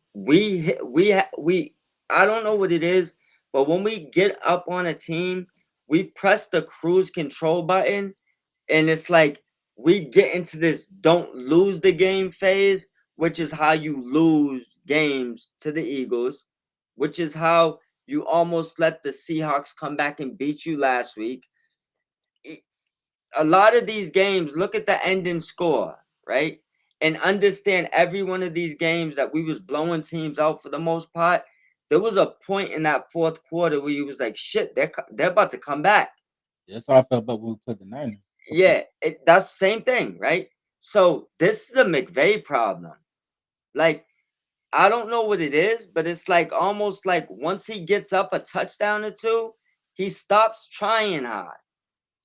I don't know what it is, but when we get up on a team, we press the cruise control button, and it's like we get into this don't lose the game phase, which is how you lose games to the Eagles, which is how you almost let the Seahawks come back and beat you last week. A lot of these games, look at the ending score, right? And understand every one of these games that we was blowing teams out for the most part. There was a point in that fourth quarter where you was like, shit, they're about to come back. That's how I felt about when we played the Niners. Okay. Yeah, that's the same thing, right? So this is a McVay problem. Like, I don't know what it is, but it's like almost like once he gets up a touchdown or two, he stops trying hard.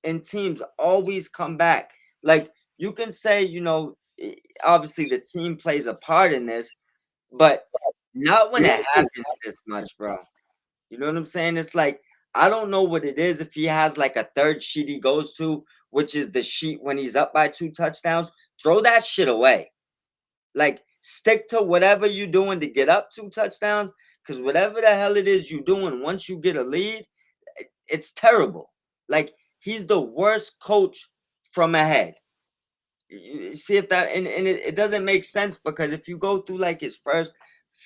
And teams always come back. Like you can say, obviously the team plays a part in this, but not when it happens this much, bro. You know what I'm saying? It's like I don't know what it is if he has like a third sheet he goes to, which is the sheet when he's up by two touchdowns. Throw that shit away. Like stick to whatever you're doing to get up two touchdowns, because whatever the hell it is you're doing once you get a lead, it's terrible. Like he's the worst coach from ahead. You see if that and it doesn't make sense because if you go through like his first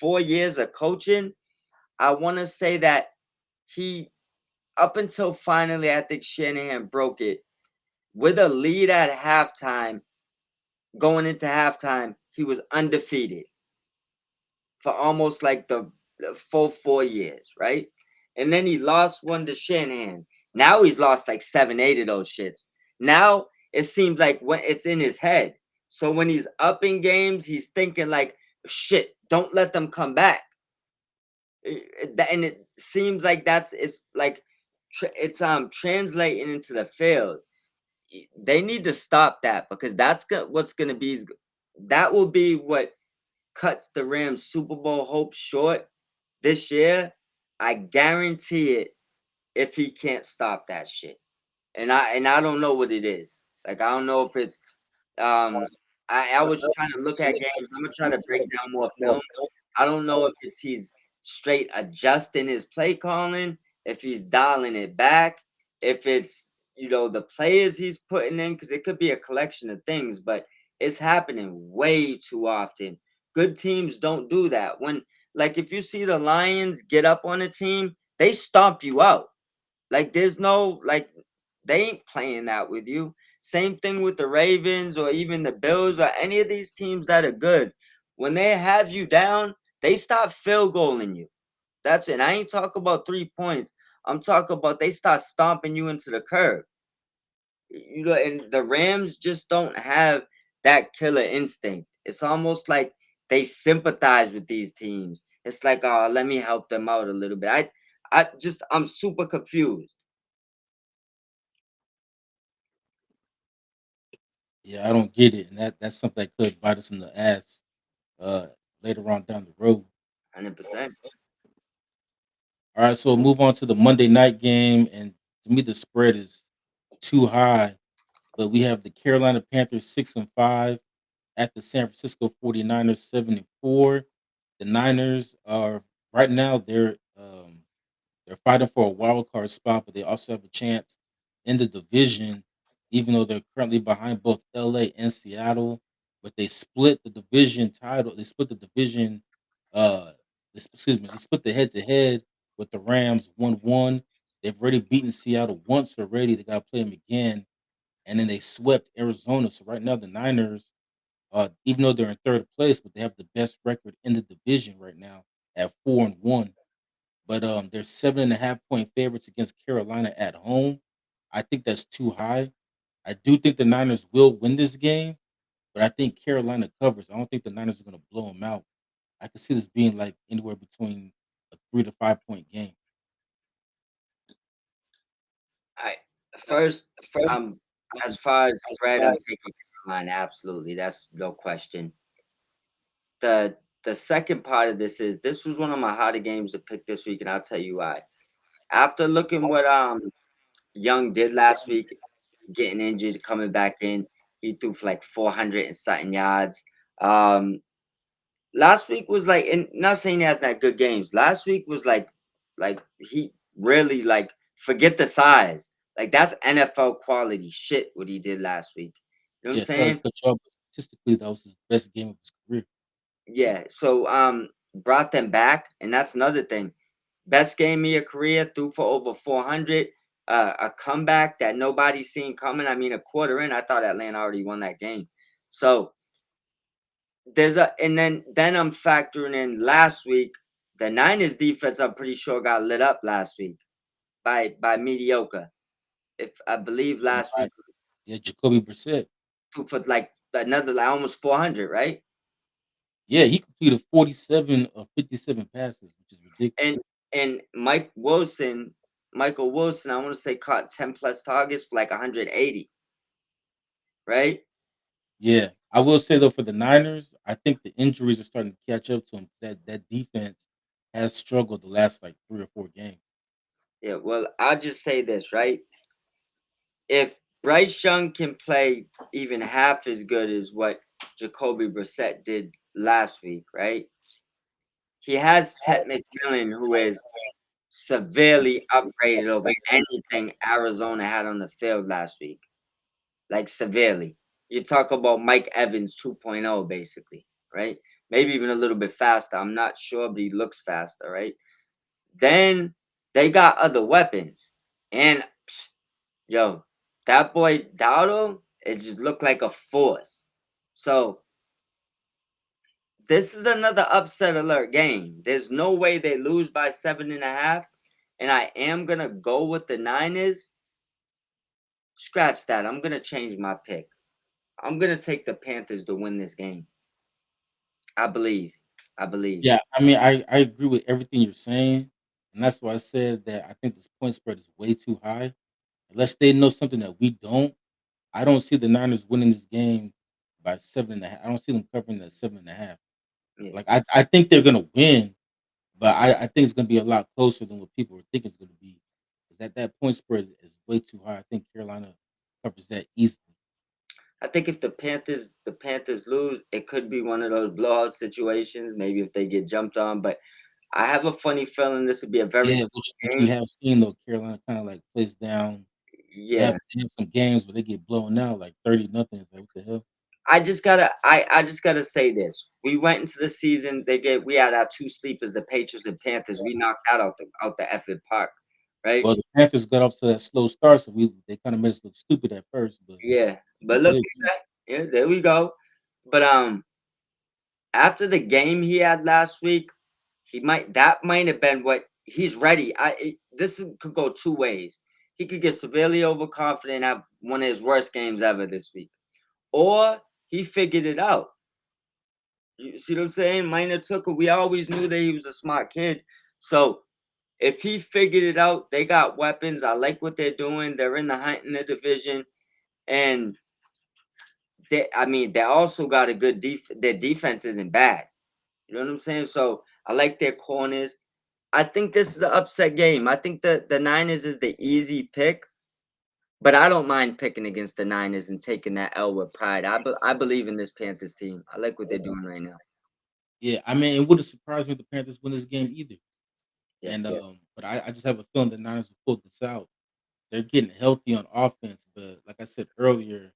4 years of coaching, I want to say that he up until finally I think Shanahan broke it with a lead at halftime. Going into halftime, he was undefeated for almost like the full 4 years, right? And then he lost one to Shanahan. Now he's lost like 7, 8 of those shits. Now it seems like when it's in his head. So when he's up in games, he's thinking like, shit, don't let them come back. And it seems like it's like it's translating into the field. They need to stop that because what's gonna be that will be what cuts the Rams Super Bowl hopes short this year. I guarantee it if he can't stop that shit. And I don't know what it is. Like I don't know if it's I was trying to look at games. I'm gonna try to break down more film. I don't know if it's he's straight adjusting his play calling, if he's dialing it back, if it's the players he's putting in, because it could be a collection of things, but it's happening way too often. Good teams don't do that. When like if you see the Lions get up on a team, they stomp you out. Like there's no like they ain't playing that with you. Same thing with the Ravens or even the Bills or any of these teams that are good. When they have you down, they stop field goaling you. That's it. I ain't talking about 3 points. I'm talking about they start stomping you into the curb. And the Rams just don't have that killer instinct. It's almost like they sympathize with these teams. It's like, oh, let me help them out a little bit. I'm super confused. Yeah, I don't get it, and that's something that could bite us in the ass uh, later on down the road. 100%. All right, so move on to the Monday night game, and to me the spread is too high. But we have the Carolina Panthers 6-5 at the San Francisco 49ers 7-4. The Niners are right now they're fighting for a wild card spot, but they also have a chance in the division, even though they're currently behind both LA and Seattle. But they split the division title. They split the division. Excuse me. They split the head to head with the Rams 1-1. They've already beaten Seattle once already. They got to play them again, and then they swept Arizona. So right now the Niners, even though they're in third place, but they have the best record in the division right now at 4-1. But they're 7.5 point favorites against Carolina at home. I think that's too high. I do think the Niners will win this game, but I think Carolina covers. I don't think the Niners are going to blow them out. I could see this being like anywhere between a 3 to 5 point game. I first, as far as spread, I'm taking Carolina. Absolutely, that's no question. The second part of this was one of my harder games to pick this week, and I'll tell you why. After looking what Young did last week, getting injured, coming back in, he threw for like 400 and something yards. Um, Last week was like, and not saying he has that good games. Last week was like he really like forget the size. Like that's NFL quality shit what he did last week. You know what I'm Yeah, sorry to saying? cut you off, but statistically, that was his best game of his career. Yeah. So brought them back, and that's another thing. Best game of your career, threw for over 400. A comeback that nobody's seen coming. I mean, a quarter in, I thought Atlanta already won that game. So and then I'm factoring in last week. The Niners defense, I'm pretty sure got lit up last week by mediocre. If I believe last Right. week Yeah, Jacoby Brissett. for like another like almost 400, right? Yeah, he completed 47 of 57 passes, which is ridiculous. And and Michael Wilson, I want to say caught 10 plus targets for like 180, right? Yeah, I will say though for the Niners, I think the injuries are starting to catch up to him. That defense has struggled the last like 3 or 4 games. Yeah, well, I'll just say this, right? If Bryce Young can play even half as good as what Jacoby Brissett did last week, right? He has Ted McMillan, who is severely upgraded over anything Arizona had on the field last week, like severely. You talk about Mike Evans 2.0, basically, right? Maybe even a little bit faster. I'm not sure, but he looks faster, right? Then they got other weapons. And yo, that boy Dowdle, it just looked like a force. So this is another upset alert game. There's no way they lose by 7.5. And I am gonna go with the Niners. Scratch that. I'm gonna change my pick. I'm gonna take the Panthers to win this game. I believe. I believe. Yeah, I mean, I agree with everything you're saying, and that's why I said that I think this point spread is way too high. Unless they know something that we don't, I don't see the Niners winning this game by 7.5. I don't see them covering that 7.5. Yeah. Like I think they're gonna win, but I think it's gonna be a lot closer than what people are thinking it's gonna be. 'Cause that point spread is way too high. I think Carolina covers that easily. I think if the Panthers lose, it could be one of those blowout situations. Maybe if they get jumped on, but I have a funny feeling this would be a very Yeah, close which we game. have seen though. Carolina kind of like plays down. Yeah. They have some games where they get blown out like 30-0. It's like what the hell? I just gotta say this. We went into the season. We had our two sleepers, the Patriots and Panthers. We knocked that out the effing park, right? Well, the Panthers got off to that slow start, so they kind of made us look stupid at first, but Yeah. we But look did. at that. Yeah, there we go. But after the game he had last week, that might have been what he's ready. Could go two ways. He could get severely overconfident and have one of his worst games ever this week, or he figured it out. You see what I'm saying? Minor Tucker, we always knew that he was a smart kid. So if he figured it out, they got weapons. I like what they're doing. They're in the hunt in the division, and they also got a good Their defense isn't bad. You know what I'm saying? So I like their corners. I think this is an upset game. I think the Niners is the easy pick, but I don't mind picking against the Niners and taking that L with pride. I believe in this Panthers team. I like what they're doing right now. Yeah, I mean, it wouldn't surprise me if the Panthers win this game either. Yeah, And but I just have a feeling the Niners will pull this out. They're getting healthy on offense, but like I said earlier,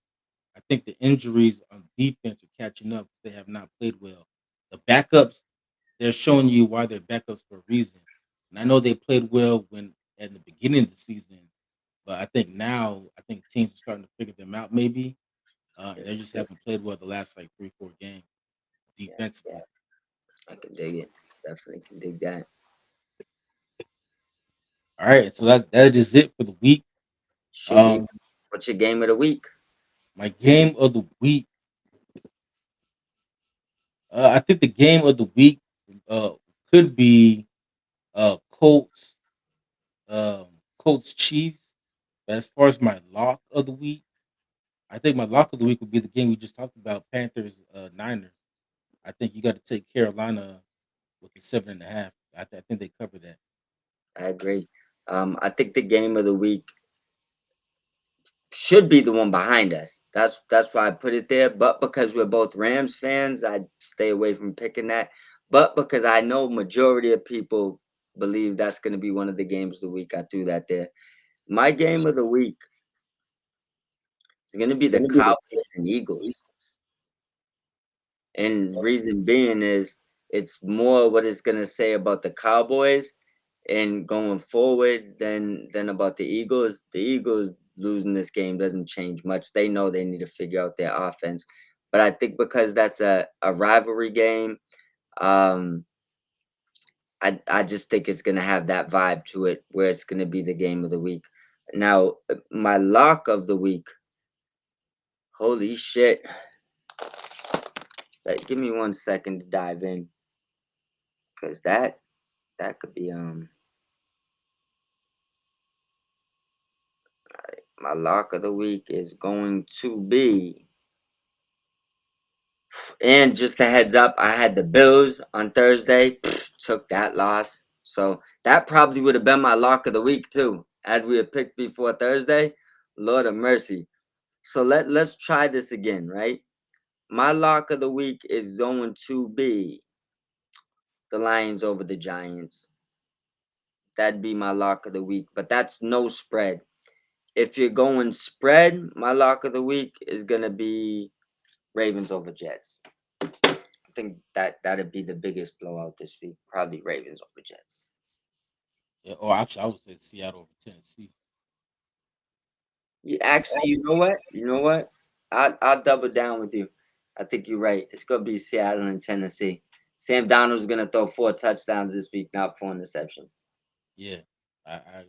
I think the injuries on defense are catching up. They have not played well. The backups, they're showing you why they're backups for a reason. And I know they played well when at the beginning of the season, but I think now I think teams are starting to figure them out maybe. yeah, And they just yeah, haven't played well the last like 3 4 games yeah, yeah. defensively. I can dig it. Definitely can dig that. All right, so that is it for the week. Should be. Um, What's your game of the week? my game of the week. I think the game of the week uh could be. Colts, Colts Chiefs. But as far as my lock of the week, I think my lock of the week would be the game we just talked about, Panthers Niners. I think you got to take Carolina with the 7.5. I think they cover that. I agree. I think the game of the week should be the one behind us. That's why I put it there. But because we're both Rams fans, I stay away from picking that. But because I know majority of people believe that's going to be one of the games of the week, I threw that there. My game of the week is going to be the Cowboys and Eagles. And reason being is it's more what it's gonna say about the Cowboys and going forward than about the Eagles. The Eagles losing this game doesn't change much. They know they need to figure out their offense. But I think because that's a rivalry game, um, I just think it's gonna have that vibe to it where it's gonna be the game of the week. Now, my lock of the week, holy shit. Give me 1 second to dive in. Cause that could be my lock of the week is going to be, and just a heads up, I had the Bills on Thursday, took that loss. So that probably would have been my lock of the week too. Had we had picked before Thursday, Lord of mercy. So let's try this again, right? My lock of the week is going to be the Lions over the Giants. That'd be my lock of the week, but that's no spread. If you're going spread, my lock of the week is gonna be Ravens over Jets. I think that'd be the biggest blowout this week. Probably Ravens over Jets. Yeah, or actually, I would say Seattle over Tennessee. You actually, you know what? You know what? I'll double down with you. I think you're right. It's gonna be Seattle and Tennessee. Sam Donald's gonna throw 4 touchdowns this week, not 4 interceptions Yeah, I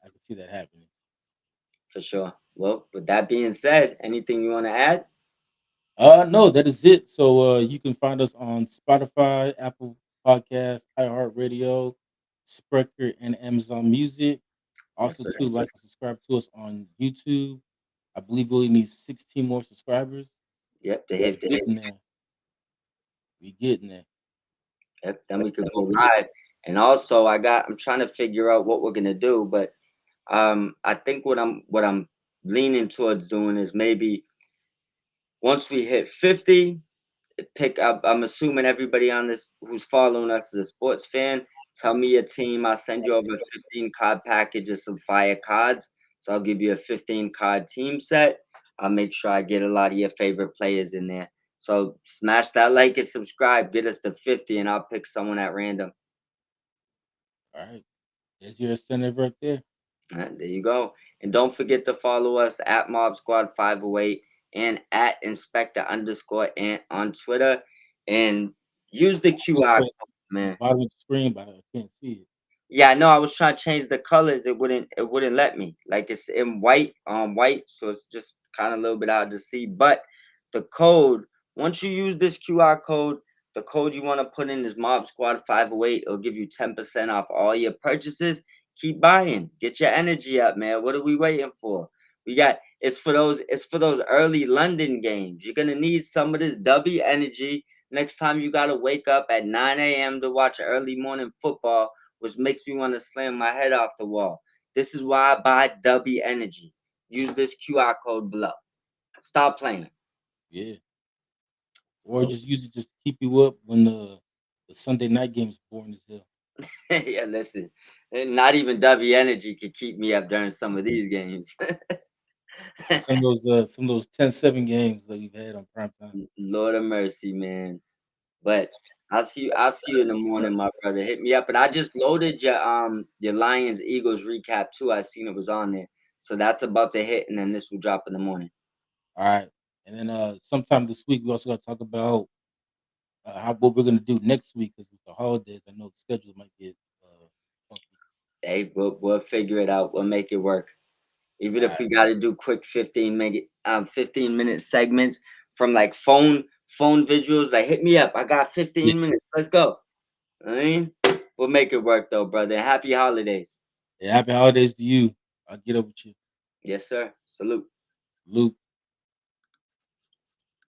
can see that happening. for sure. Well, with that being said, anything you want to add? No, that is it. So you can find us on Spotify, Apple Podcasts, iHeartRadio, Spreaker, and Amazon Music. Yes, Also, sir. too, like and subscribe to us on YouTube. I believe we only need 16 more subscribers. Yep, to We hit 50. getting there. We getting there. Yep, then we could go live. And also, I'm trying to figure out what we're gonna do, but I think what I'm leaning towards doing is maybe once we hit 50, pick up. I'm assuming everybody on this who's following us is a sports fan. Tell me your team. I'll send you over a 15 card package of some fire cards. So I'll give you a 15 card team set. I'll make sure I get a lot of your favorite players in there. So smash that like and subscribe. Get us to 50, and I'll pick someone at random. All right. There's your incentive right there. All right, there you go. And don't forget to follow us at Mob Squad 508 and at Inspector underscore Ant on Twitter. And use the It's QR at code, the man. bottom of the screen, but I can't see it. Yeah, I know. I was trying to change the colors. It wouldn't let me. Like it's in white on white, so it's just kind of a little bit hard to see. But the code, once you use this QR code, the code you want to put in is Mob Squad 508. It'll give you 10% off all your purchases. Keep buying. Get your energy up, man. What are we waiting for? It's for those early London games. You're gonna need some of this W energy next time you gotta wake up at 9 a.m. to watch early morning football, which makes me want to slam my head off the wall. This is why I buy W Energy. Use this QR code below. Stop playing. Yeah. Or just use it just to keep you up when the Sunday night game's boring as hell. Yeah, listen. Not even W Energy could keep me up during some of these games. Some of those 10-7 games that we've had on prime time. Lord of mercy, man. But I'll see you in the morning, my brother. Hit me up. And I just loaded your Lions Eagles recap too. I seen it was on there. So that's about to hit, and then this will drop in the morning. All right. And then sometime this week we also got to talk about how what we're gonna do next week because with the holidays, I know the schedule might get funky. Hey, we'll figure it out. We'll make it work. Even All if right. we got to do quick 15-minute segments from like phone visuals, like hit me up. I got Yeah. 15 minutes. Let's go. I mean, We'll make it work though, brother. Happy holidays. Yeah, happy holidays to you. I'll get up with you. Yes, sir. Salute. Luke.